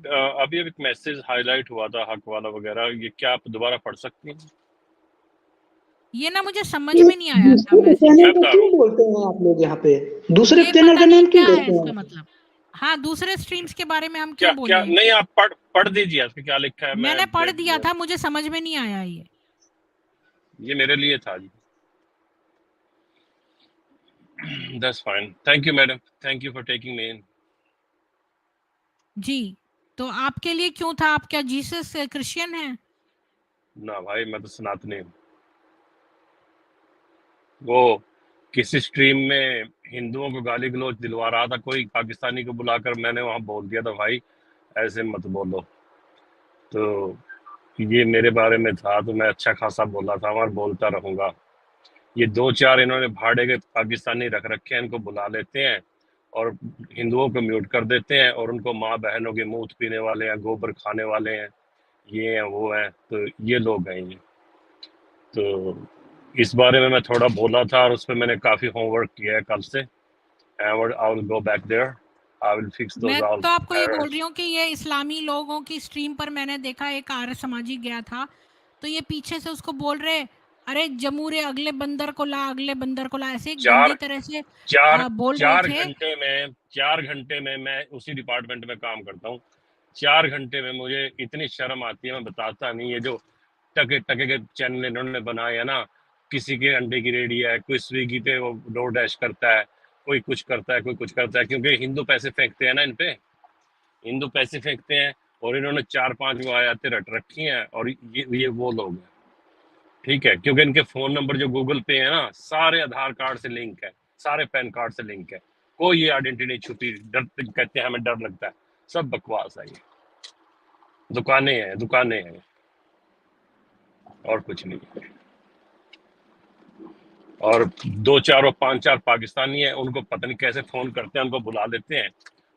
अभी एक मैसेज हाईलाइट हुआ था हक वाला वगैरह, ये क्या आप दोबारा पढ़ सकती हैं? ये ना मुझे समझ ये में नहीं आया था दूसरे मैसेज। चैनल मैं को बता रहा क्यों हूँ बोलते हैं आप लोग यहाँ पे? दूसरे ये चैनल पता का नहीं नाम क्यों क्या है लेते इसका हैं? मतलब। हाँ, दूसरे स्ट्रीम्स के बारे में हम क्या क्यों क्या बोलें? नहीं, आप पढ़ दीजिए इसमें क्या लिखा है, मैं मैंने पढ़ देख दिया लिया। था, मुझे समझ में नहीं आया ये। ये मेरे लिए था जी। That's fine, thank you madam, thank you for taking me in. जी, तो आपके लिए क्यों था? आप क्या जीसस क्रिश्चियन हैं? ना भाई, मैं तो सनातनी हूँ। वो किसी स्ट्रीम में हिंदुओं को गाली गलौज दिलवा रहा था कोई पाकिस्तानी को बुलाकर, मैंने वहां बोल दिया था भाई ऐसे मत बोलो। तो ये मेरे बारे में था, तो मैं अच्छा खासा बोला था और बोलता रहूंगा। ये 2-4 इन्होंने भाड़े के पाकिस्तानी रख रखे हैं, इनको बुला लेते हैं और हिंदुओं को म्यूट कर देते हैं और उनको माँ बहनों के मूत पीने वाले हैं, गोबर खाने वाले हैं, ये हैं वो हैं। तो ये लोग हैं ये। तो इस बारे में मैं थोड़ा बोला था और उस पर मैंने काफ़ी होमवर्क किया है कल से। I will go back there, I will fix those मैं ऑल तो आपको ये बोल रही एरर्स। हूँ कि ये इस्लामी लोगों की स्ट्रीम पर मैंने देखा, एक आर्य समाजी गया था, तो ये पीछे से उसको बोल रहे, अरे जमूरे अगले बंदर को ला, अगले बंदर को ला, ऐसे गंदी चार तरह से चार बोल रहे चार थे। घंटे में 4 घंटे में मैं उसी डिपार्टमेंट में काम करता हूँ। 4 घंटे में मुझे इतनी शर्म आती है, मैं बताता नहीं। ये जो टके टके के चैनल इन्होंने बनाए हैं ना, किसी के अंडे की रेडी है, कोई स्विगी पे वो डोर डैश करता है, कोई कुछ करता है, कोई कुछ करता है, क्योंकि हिंदू पैसे फेंकते हैं ना इन पे, हिंदू पैसे फेंकते हैं। और इन्होंने 4-5 वो आयातें रट रखी हैं और ये वो लोग हैं, ठीक है, क्योंकि इनके फोन नंबर जो गूगल पे है ना, सारे आधार कार्ड से लिंक है, सारे पैन कार्ड से लिंक है, कोई ये आइडेंटिटी नहीं छुपी। डर कहते हैं हमें डर लगता है, सब बकवास है ये। दुकानें हैं और कुछ नहीं है। और 2-4 और 5-4 पाकिस्तानी है, उनको पता नहीं कैसे फोन करते हैं, उनको बुला लेते हैं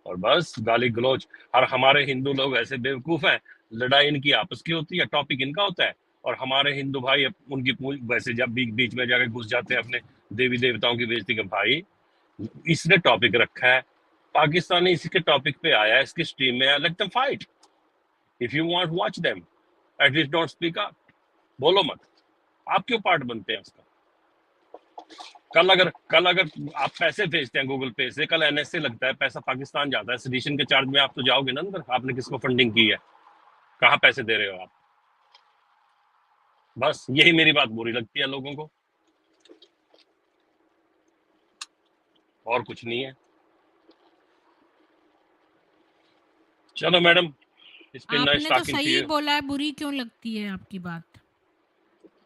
और बस गाली गलौज। और हमारे हिंदू लोग ऐसे बेवकूफ हैं, लड़ाई इनकी आपस की होती है, टॉपिक इनका होता है, और हमारे हिंदू भाई उनकी वैसे जब बीच में जाके घुस जाते हैं अपने देवी देवताओं की बेइज्जती के। भाई इसने टॉपिक रखा है, पाकिस्तानी इसके टॉपिक पे आया है, इसकी स्ट्रीम में आया, let them fight. If you want watch them, at least don't speak up, बोलो मत। आप क्यों पार्ट बनते हैं उसका? कल अगर आप पैसे भेजते हैं गूगल पे से, कल एनएसए लगता है, पैसा पाकिस्तान जाता है, सेडिशन के चार्ज में आप तो जाओगे ना अंदर। आपने किसको फंडिंग की है, कहाँ पैसे दे रहे हो आप? बस यही मेरी बात बुरी लगती है लोगों को, और कुछ नहीं है। चलो मैडम, इट्स बीन नाइस आपने तो टॉकिंग टू सही यू। बोला है, बुरी क्यों लगती है आपकी बात?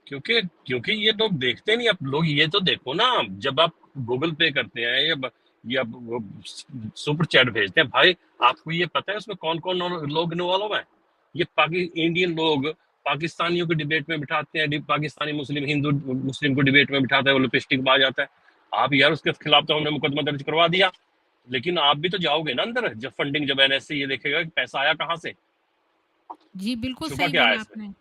क्योंकि ये लोग देखते नहीं। आप लोग ये तो देखो ना, जब आप गूगल पे करते हैं या वो सुपर चैट भेजते हैं, भाई आपको ये पता है उसमें कौन कौन लोग इन्वॉल्व हैं? ये इंडियन लोग पाकिस्तानियों को डिबेट में बिठाते हैं, पाकिस्तानी मुस्लिम हिंदू मुस्लिम को डिबेट में बिठाता है, वो लिपस्टिक बाज आता है। आप यार उसके खिलाफ तो हमने मुकदमा दर्ज करवा दिया, लेकिन आप भी तो जाओगे ना अंदर जब फंडिंग, जब एनएससी ये देखेगा कि पैसा आया कहाँ से। जी बिल्कुल छुपा सही क्या है बोला इसमें? आपने।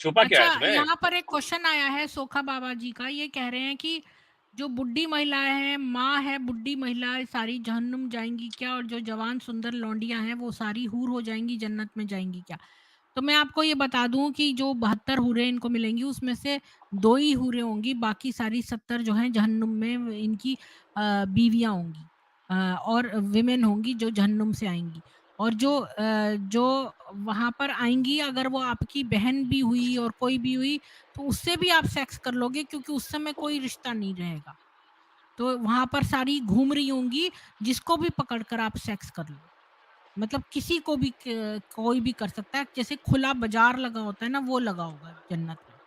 छुपा क्या अच्छा, है इसमें? यहाँ पर एक क्वेश्चन आया है सोखा बाबा जी का, ये कह रहे हैं कि जो बुड्ढी महिलाएं हैं, माँ है, बुड्ढी महिलाएं सारी जहन्नुम जाएंगी क्या, और जो जवान सुंदर लौंडियां हैं वो सारी हूर हो जाएंगी, जन्नत में जाएंगी क्या? तो मैं आपको ये बता दूं कि जो 72 हूरें इनको मिलेंगी उसमें से 2 ही हूरें होंगी, बाकी सारी 70 जो हैं जहन्नुम में इनकी बीवियां होंगी, और विमेन होंगी जो जहन्नुम से आएंगी। और जो वहां पर आएंगी, अगर वो आपकी बहन भी हुई और कोई भी हुई, तो उससे भी आप सेक्स कर लोगे, क्योंकि उस समय कोई रिश्ता नहीं रहेगा। तो वहां पर सारी घूम रही होंगी, जिसको भी पकड़कर आप सेक्स कर लो, मतलब किसी को भी कोई भी कर सकता है, जैसे खुला बाजार लगा होता है ना, वो लगा होगा जन्नत में।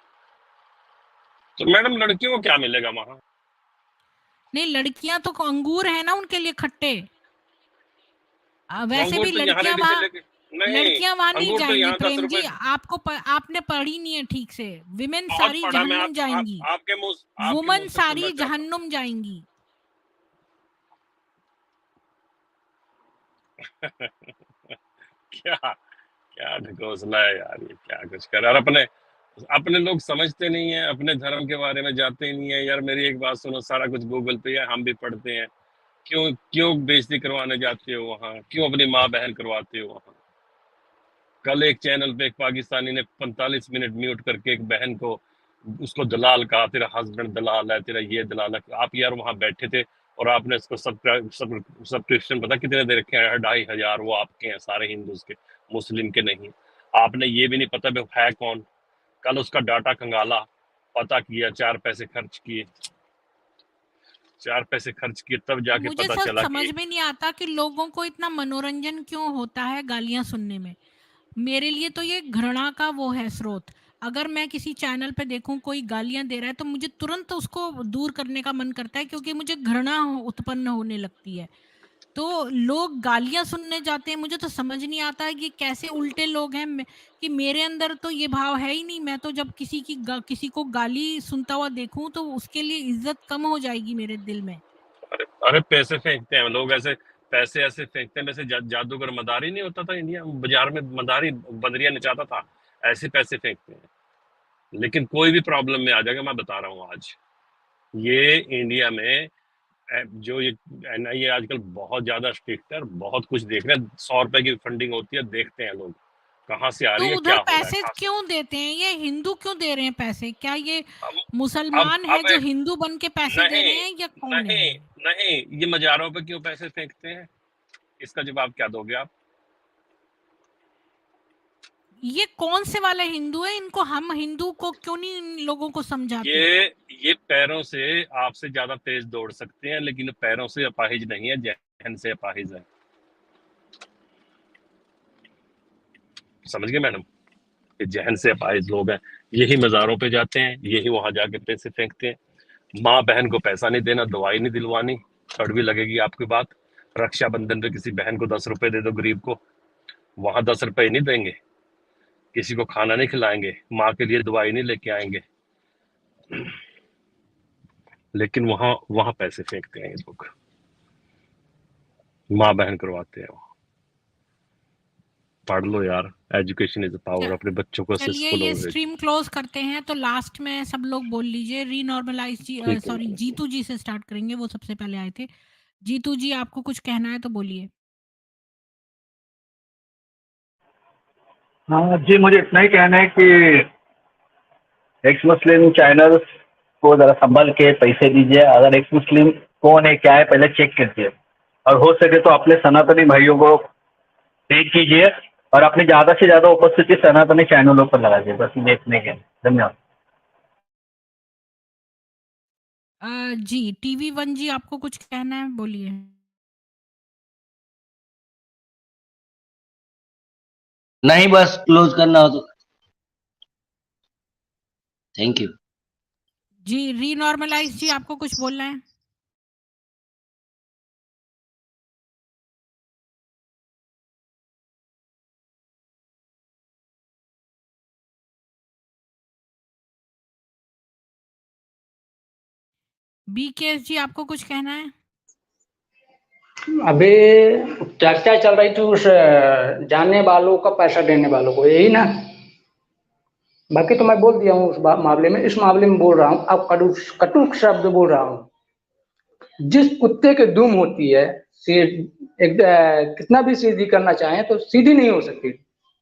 तो मैडम लड़कियों को क्या मिलेगा वहां? नहीं, लड़कियां तो अंगूर है ना उनके लिए खट्टे। वैसे अंगूर भी तो यहाँ लड़कियां लेके वहां चले गए। नहीं, लड़कियां वहां नहीं अंगूर तो जाएंगी यहाँ प्रेम जी, 10 रुपए। आपने पढ़ी नहीं है ठीक से। विमेन बहुत सारी पढ़ा मैं। जहन्नुम जाएंगी, आपके मुंह वुमन से सुनना सारी चाहता हूँ। जहन्नुम जाएंगी। क्या क्या घोषणा है यार, ये क्या कुछ कर। और अपने अपने लोग समझते नहीं है, अपने धर्म के बारे में जाते ही नहीं है यार। मेरी एक बात सुनो, सारा कुछ गूगल पे है, हम भी पढ़ते हैं। क्यों क्यों बेइज्जती करवाने जाते हो वहां? क्यों अपनी माँ बहन करवाते हो वहां? कल एक चैनल पे एक पाकिस्तानी ने 45 मिनट म्यूट करके एक बहन को, उसको दलाल कहा, तेरा हस्बैंड दलाल है, तेरा ये दलाल है। आप यार वहां बैठे थे और आपने इसको सब्सक्रिप्शन पता कितने दे रखे हैं? 2500। वो आपके हैं सारे हिंदूज के, मुस्लिम के नहीं। आपने ये भी नहीं पता भी है कौन। कल उसका डाटा खंगाला, पता किया, 4 पैसे खर्च किए, 4 पैसे खर्च किए, तब जाके मुझे पता सच चला समझ कि में नहीं आता कि लोगों को इतना मनोरंजन क्यों होता है गालियां सुनने में। मेरे लिए तो ये घृणा का वो है स्रोत। अगर मैं किसी चैनल पे देखूं कोई गालियां दे रहा है, तो मुझे तुरंत उसको दूर करने का मन करता है, क्योंकि मुझे घृणा उत्पन्न होने लगती है। तो लोग गालियां सुनने जाते हैं, मुझे तो समझ नहीं आता है कि कैसे उल्टे लोग हैं। कि मेरे अंदर तो ये भाव है ही नहीं। मैं तो जब किसी को गाली सुनता हुआ देखूं, तो उसके लिए इज्जत कम हो जाएगी मेरे दिल में। अरे पैसे फेंकते हैं लोग ऐसे, पैसे ऐसे फेंकते हैं जैसे जादूगर मदारी नहीं होता था इंडिया बाजार में, मदारी बंदरिया नचाता था, ऐसे पैसे फेंकते हैं। लेकिन कोई भी प्रॉब्लम में आ जाएगा, मैं बता रहा हूँ आज ये इंडिया में जो ये एनआईए आजकल बहुत ज्यादा स्ट्रिक्ट है और बहुत कुछ देख रहे हैं। 100 रुपए की फंडिंग होती है, देखते हैं लोग कहाँ से आ तो रही है, क्या उधर हो रहा है, पैसे खास। क्यों देते हैं? ये हिंदू क्यों दे रहे हैं पैसे? क्या ये अब मुसलमान है अब जो एक हिंदू बन के पैसे दे नहीं रहे हैं, या कौन है नहीं ये? नहीं, ये मजारों पे क्यों पैसे फेंकते हैं, इसका जवाब क्या दोगे आप? ये कौन से वाले हिंदू है? इनको हम हिंदू को क्यों नहीं इन लोगों को समझाते? ये पैरों से आपसे ज्यादा तेज दौड़ सकते हैं, लेकिन पैरों से अपाहिज नहीं है, जहन से अपाहिज है। समझ गए मैडम? ये जहन से अपाहिज लोग हैं, यही मजारों पे जाते हैं, यही वहां जाके पैसे फेंकते हैं। माँ बहन को पैसा नहीं देना, दवाई नहीं दिलवानी, कड़वी लगेगी आपकी बात। रक्षाबंधन पे किसी बहन को 10 रुपए दे दो गरीब को, वहां 10 रुपए नहीं देंगे। किसी को खाना नहीं खिलाएंगे, माँ के लिए दवाई नहीं लेके आएंगे, लेकिन वहां वहां पैसे फेंकते हैं ये लोग, माँ बहन करवाते हैं। पढ़ लो यार, एजुकेशन इज पावर, अपने बच्चों को चलिए सक्सेसफुल ये हो। स्ट्रीम क्लोज करते हैं, तो लास्ट में सब लोग बोल लीजिए। रीनॉर्मलाइज जी, ठीक है सॉरी जीतू जी से स्टार्ट करेंगे, वो सबसे पहले आए थे। जीतू जी, आपको कुछ कहना है तो बोलिए। हाँ जी, मुझे इतना ही कहना है कि एक्स मुस्लिम चैनल को ज़रा संभल के पैसे दीजिए। अगर एक्स मुस्लिम कौन है क्या है पहले चेक कीजिए, और हो सके तो अपने सनातनी भाइयों को पेड कीजिए और अपनी ज़्यादा से ज़्यादा उपस्थिति सनातनी चैनलों पर लगाइए। बस ये इतने के धन्यवाद। जी TV1 जी, आपको कुछ कहना है, बोलिए। नहीं, बस क्लोज करना हो तो थैंक यू। जी रीनॉर्मलाइज जी, आपको कुछ बोलना है? BKS जी, आपको कुछ कहना है? अभी चर्चा चल रही थी उस जाने वालों का पैसा देने वालों को, यही ना। बाकी तो मैं बोल दिया हूँ उस मामले में। इस मामले में बोल रहा हूँ, अब कटु शब्द बोल रहा हूँ। जिस कुत्ते के दुम होती है, कितना भी सीधी करना चाहें तो सीधी नहीं हो सकती,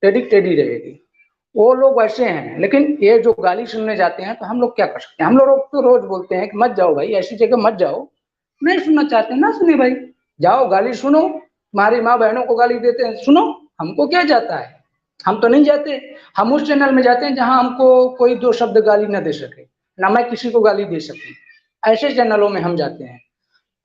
टेढ़ी टेढ़ी रहेगी। वो लोग वैसे हैं। लेकिन ये जो गाली सुनने जाते हैं तो हम लोग क्या कर सकते हैं? हम लोग तो रोज बोलते हैं कि मत जाओ भाई, ऐसी जगह मत जाओ। नहीं सुनना चाहते ना सुने भाई, जाओ गाली सुनो, तुम्हारी माँ बहनों को गाली देते हैं सुनो, हमको क्या जाता है? हम तो नहीं जाते। हम उस चैनल में जाते हैं जहां हमको कोई 2 शब्द गाली ना दे सके, ना मैं किसी को गाली दे सकूं, ऐसे चैनलों में हम जाते हैं।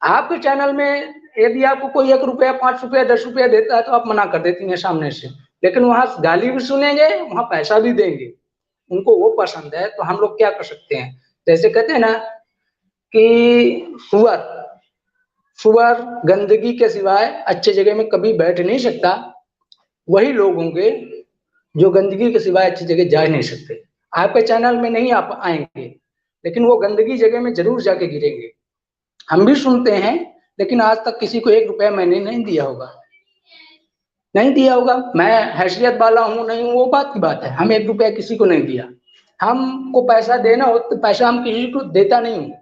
आपके चैनल में यदि आपको कोई 1 रुपया, 5 रुपया, 10 रुपया देता है तो आप मना कर देती हैं सामने से, लेकिन वहां गाली भी सुनेंगे, वहां पैसा भी देंगे। उनको वो पसंद है, तो हम लोग क्या कर सकते हैं? जैसे कहते हैं ना कि सुअर गंदगी के सिवाय अच्छे जगह में कभी बैठ नहीं सकता, वही लोग होंगे जो गंदगी के सिवाय अच्छी जगह जा नहीं सकते। आपके चैनल में नहीं आप आएंगे, लेकिन वो गंदगी जगह में जरूर जाके गिरेंगे। हम भी सुनते हैं, लेकिन आज तक किसी को 1 रुपया मैंने नहीं दिया होगा, नहीं दिया होगा। मैं हैसियत वाला हूँ नहीं हूँ वो बात की बात है, हम 1 रुपया किसी को नहीं दिया। हमको पैसा देना हो तो पैसा हम किसी को देता नहीं हूँ।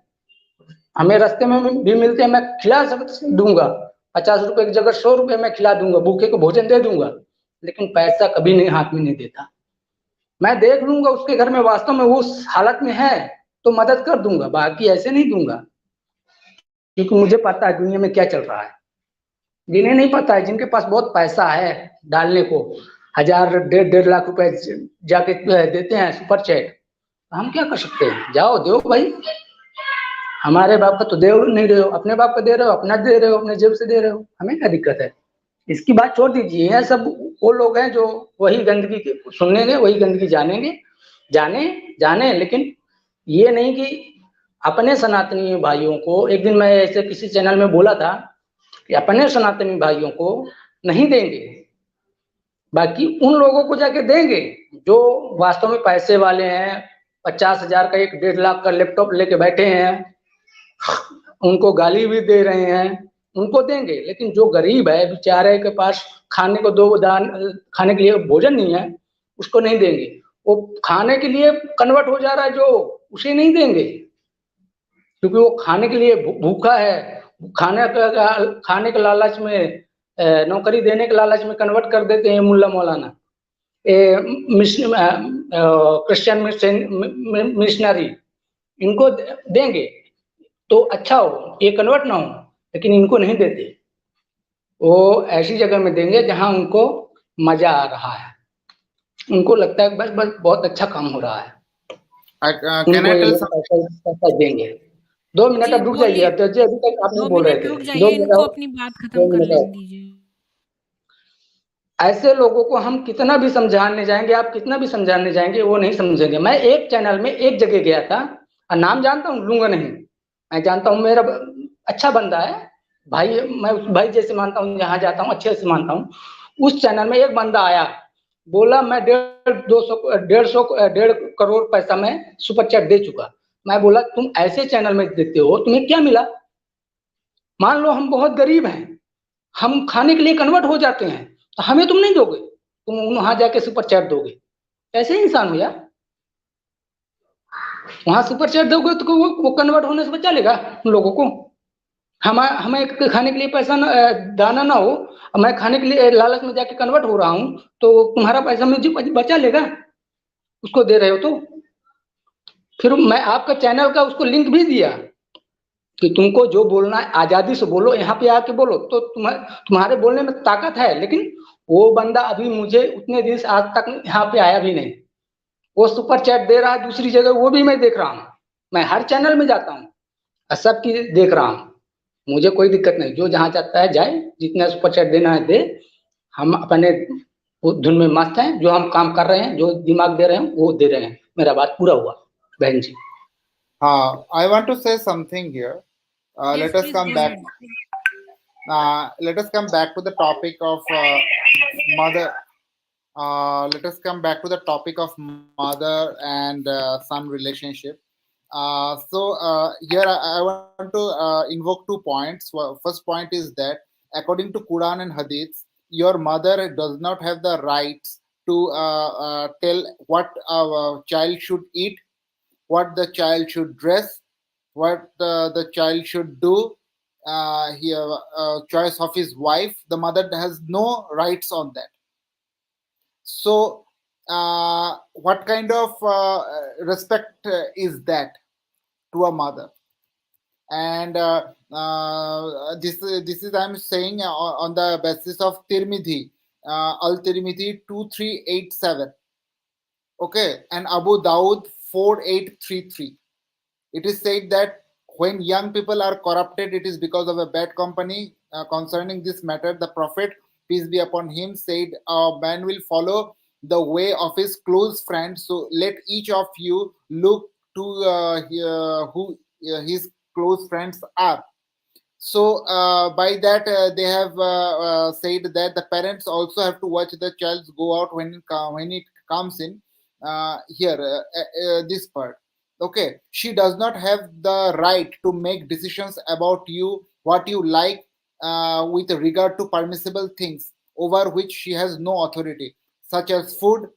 हमें रास्ते में भी मिलते हैं, मैं खिला दूंगा, 50 रुपए की जगह 100 रुपए मैं खिला दूंगा, भूखे को भोजन दे दूंगा, लेकिन पैसा कभी नहीं हाथ में नहीं देता। मैं देख लूंगा उसके घर में वास्तव में उस हालत में है तो मदद कर दूंगा, बाकी ऐसे नहीं दूंगा, क्योंकि मुझे पता है दुनिया में क्या चल रहा है। जिन्हें नहीं पता है, जिनके पास बहुत पैसा है डालने को, 1000 1.5 लाख रुपए जाके देते हैं सुपर चैट, हम क्या कर सकते हैं? जाओ दो भाई, हमारे बाप का तो दे नहीं रहे हो, अपने बाप का दे रहे हो, अपना दे रहे हो, अपने जेब से दे रहे हो, हमें क्या दिक्कत है? इसकी बात छोड़ दीजिए। यह सब वो लोग हैं जो वही गंदगी सुनेंगे, वही गंदगी जानेंगे, जाने, लेकिन ये नहीं कि अपने सनातनी भाइयों को, एक दिन मैं ऐसे किसी चैनल में बोला था कि अपने सनातनी भाइयों को नहीं देंगे, बाकी उन लोगों को जाके देंगे जो वास्तव में पैसे वाले हैं, 50,000 का 1.5 लाख का लैपटॉप लेके बैठे हैं, उनको गाली भी दे रहे हैं, उनको देंगे। लेकिन जो गरीब है बेचारे के पास खाने को 2 दान, खाने के लिए भोजन नहीं है, उसको नहीं देंगे। वो खाने के लिए कन्वर्ट हो जा रहा है जो, उसे नहीं देंगे, क्योंकि वो खाने के लिए भूखा है, खाने के लालच में, नौकरी देने के लालच में कन्वर्ट कर देते हैं मुल्ला मौलाना, क्रिश्चियन मिशनरी, इनको देंगे तो अच्छा हो, ये कन्वर्ट ना हो, लेकिन इनको नहीं देते। वो ऐसी जगह में देंगे जहां उनको मजा आ रहा है, उनको लगता है बस बहुत अच्छा काम हो रहा है, Can I tell something? पैसा देंगे। 2 मिनट अब रुक जाइए, अब अभी तक आप नहीं बोल रहे थे, 2 मिनट रुक 2 जाइए, मिनट इनको और, अपनी बात 2 खत्म कर मिनट लेने और। दीजिए। ऐसे लोगों को हम कितना भी समझाने जाएंगे, आप कितना भी समझाने जाएंगे, वो नहीं समझेंगे। मैं एक चैनल में एक जगह गया था, और नाम जानता हूँ, लूंगा नहीं, मैं जानता हूँ, मेरा अच्छा बंदा है भाई, मैं उस भाई जैसे मानता हूँ, जहाँ जाता हूँ अच्छे से मानता हूँ। उस चैनल में एक बंदा आया, बोला मैं 1.5 करोड़ पैसा मैं सुपर चैट दे चुका। मैं बोला तुम ऐसे चैनल में देते हो, तुम्हें क्या मिला? मान लो हम बहुत गरीब हैं, हम खाने के लिए कन्वर्ट हो जाते हैं, तो हमें तुम नहीं दोगे, तुम वहां जाके सुपर चैट दोगे, कैसे इंसान हो यार? वहां सुपर चैट दोगे तो वो कन्वर्ट होने से बचा लेगा उन लोगों को। हमें खाने के लिए पैसा दाना ना हो, मैं खाने के लिए लालच में जाके कन्वर्ट हो रहा हूँ, तो तुम्हारा पैसा मुझे बचा लेगा, उसको दे रहे हो तो। फिर मैं आपका चैनल का उसको लिंक भी दिया कि तुमको जो बोलना है आजादी से बोलो, यहाँ पे आके बोलो, तो तुम्हारे बोलने में ताकत है। लेकिन वो बंदा अभी मुझे उतने दिन से आज तक यहाँ पे आया भी नहीं, वो सुपर चैट दे रहा है दूसरी जगह, वो भी मैं देख रहा हूँ, मैं हर चैनल में जाता हूँ, सबकी देख रहा हूँ, मुझे कोई दिक्कत नहीं, जो जहाँ चाहता है जाए, जितना सुपर चैट देना है दे, हम अपने धुन में मस्त हैं, जो हम काम कर रहे हैं, जो दिमाग दे रहे हैं वो दे रहे हैं। मेरा बात पूरा हुआ बहन जी। I want to say something here. Yes, Let us please come go back. ahead. Let us come back to the topic of mother. Let us come back to the topic of mother and son relationship. Here I want to invoke 2 points. First point is that according to Quran and Hadith, your mother does not have the rights to tell what a child should eat, what the child should dress, what the child should do, choice of his wife, the mother has no rights on that. So, what kind of respect is that to a mother? And this is I'm saying on the basis of Tirmidhi, Al Tirmidhi 2387, okay, and Abu Dawud 4833. It is said that when young people are corrupted, it is because of a bad company. Concerning this matter, the Prophet, peace be upon him, said, "A man will follow the way of his close friends. So let each of you look to who his close friends are." So by that they have said that the parents also have to watch the child go out when it comes in here this part. Okay, she does not have the right to make decisions about you, what you like, with regard to permissible things over which she has no authority, such as food,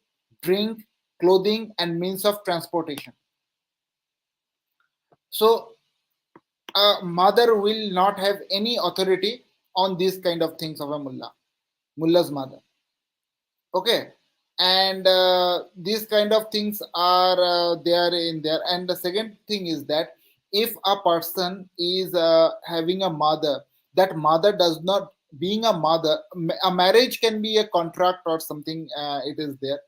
drink, clothing, and means of transportation. So a mother will not have any authority on these kind of things of a mullah's mother. Okay, and these kind of things are there in there. And the second thing is that if a person is having a mother, that mother does not, being a mother, a marriage can be a contract or something, it is there,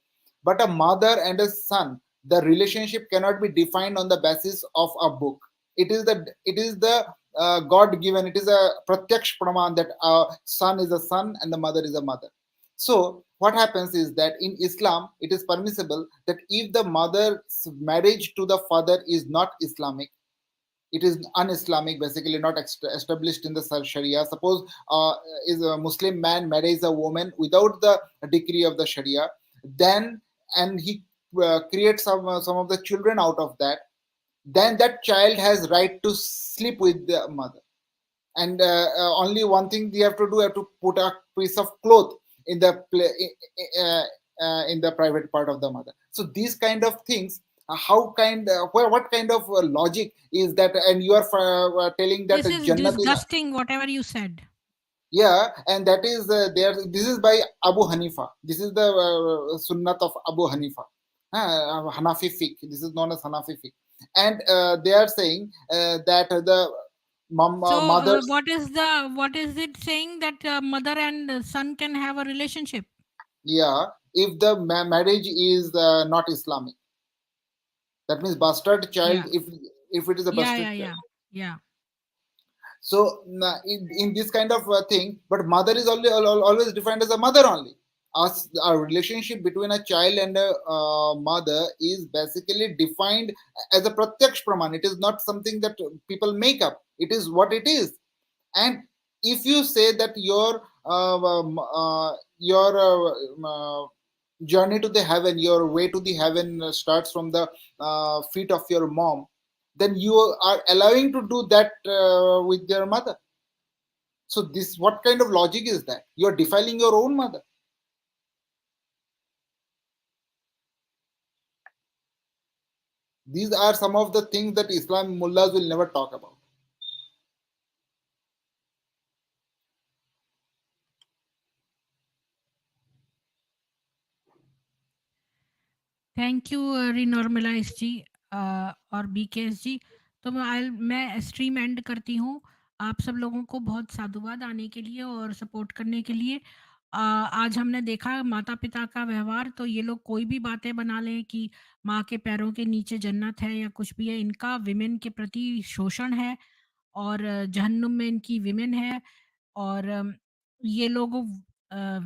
but a mother and a son, the relationship cannot be defined on the basis of a book. It is the god given, it is a pratyaksh praman that a son is a son and the mother is a mother. So what happens is that in Islam, it is permissible that if the mother's marriage to the father is not Islamic, it is un-Islamic, basically not established in the Sharia. Suppose is a Muslim man marries a woman without the decree of the Sharia, then and he creates some of the children out of that, then that child has right to sleep with the mother. And only one thing they have to do, have to put a piece of cloth in the in the private part of the mother. So these kind of things, what kind of logic is that? And you are telling that This is Jannat is, disgusting, whatever you said. yeah, and that is there. This is by Abu Hanifa. This is the sunnat of Abu Hanifa, Hanafi fiqh. This is known as Hanafi fiqh, and they are saying that the So mother, what is it saying that mother and son can have a relationship? yeah, if the marriage is not Islamic, that means bastard child. Yeah. If it is a bastard child. Yeah. So in this kind of thing, but mother is always defined as a mother only. Our relationship between a child and a mother is basically defined as a pratyaksh praman. It is not something that people make up. It is what it is. And if you say that your journey to the heaven, your way to the heaven starts from the feet of your mom, then you are allowing to do that with your mother. So this, what kind of logic is that? You are defiling your own mother. These are some of the things that Islam mullahs will never talk about. Thank you renormalize ji और BKS जी। तो मैं stream and करती हूँ। आप सब लोगों को बहुत साधुवाद आने के लिए और सपोर्ट करने के लिए। आज हमने देखा माता-पिता का व्यवहार, तो ये लोग कोई भी बातें बना लें कि माँ के पैरों के नीचे जन्नत है या कुछ भी है, इनका विमेन के प्रति शोषण है और जहन्नुम में इनकी विमेन है। और ये लोग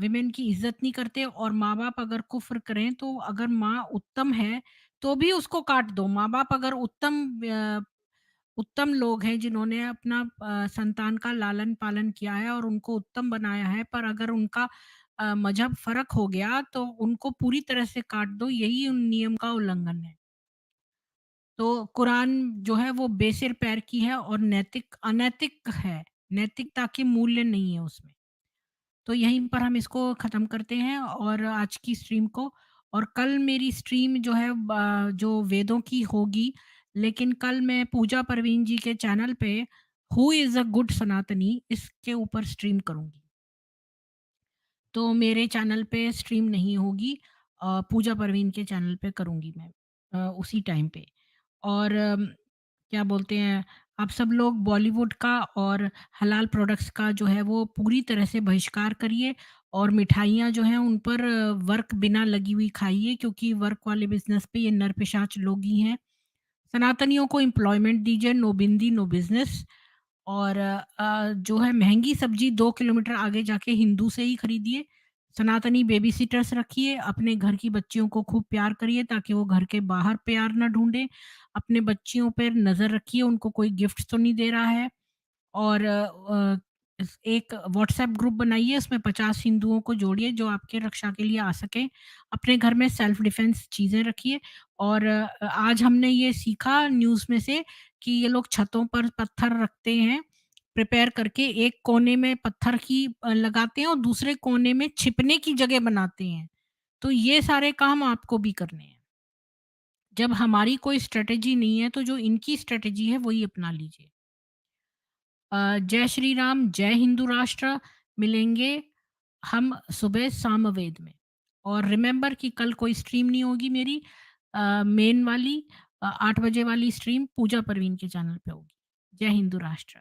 विमेन की इज़्ज़त नहीं करते और माँ-बाप अगर कुफ़्र करें तो अगर माँ उत्तम है, तो भी उसको काट दो। माँ-बाप अगर उत्तम लोग हैं जिन्होंने अपना संतान का लालन-पालन किया है और उनको उत्तम बनाया है, पर अगर उनका मज़हब फ़र्क हो गया तो उनको पूरी तरह से काट दो, यही उन नियम का उल्लंघन है। तो कुरान जो है वो बेसिर पैर की है और अनैतिक है, नैतिकता के मूल्य नहीं है उसमें। तो यहीं पर हम इसको ख़त्म करते हैं और आज की स्ट्रीम को। और कल मेरी स्ट्रीम जो है जो वेदों की होगी, लेकिन कल मैं पूजा परवीन जी के चैनल पे हु इज़ अ गुड सनातनी, इसके ऊपर स्ट्रीम करूँगी। तो मेरे चैनल पे स्ट्रीम नहीं होगी, पूजा परवीन के चैनल पे करूँगी मैं उसी टाइम पे। और क्या बोलते हैं, आप सब लोग बॉलीवुड का और हलाल प्रोडक्ट्स का जो है वो पूरी तरह से बहिष्कार करिए, और मिठाइयाँ जो हैं उन पर वर्क बिना लगी हुई खाइए, क्योंकि वर्क वाले बिज़नेस पे ये नरपिशाच लोग ही हैं। सनातनियों को एम्प्लॉयमेंट दीजिए, नो बिंदी नो बिज़नेस। और जो है महँगी सब्ज़ी 2 किलोमीटर आगे जाके हिंदू से ही खरीदिए। सनातनी बेबी सिटर्स रखिए, अपने घर की बच्चियों को खूब प्यार करिए ताकि वो घर के बाहर प्यार ना ढूँढें। अपने बच्चियों पर नज़र रखिए, उनको कोई गिफ्ट तो नहीं दे रहा है। और एक व्हाट्सएप ग्रुप बनाइए, उसमें 50 हिंदुओं को जोड़िए जो आपके रक्षा के लिए आ सकें। अपने घर में सेल्फ डिफेंस चीज़ें रखिए। और आज हमने ये सीखा न्यूज़ में से कि ये लोग छतों पर पत्थर रखते हैं, प्रिपेयर करके एक कोने में पत्थर की लगाते हैं और दूसरे कोने में छिपने की जगह बनाते हैं। तो ये सारे काम आपको भी करने हैं। जब हमारी कोई स्ट्रैटेजी नहीं है तो जो इनकी स्ट्रैटेजी है वही अपना लीजिए। जय श्री राम, जय हिंदू राष्ट्र। मिलेंगे हम सुबह सामवेद में। और रिमेंबर कि कल कोई स्ट्रीम नहीं होगी मेरी, मेन वाली 8 बजे वाली स्ट्रीम पूजा परवीन के चैनल पे होगी। जय हिंदू राष्ट्र।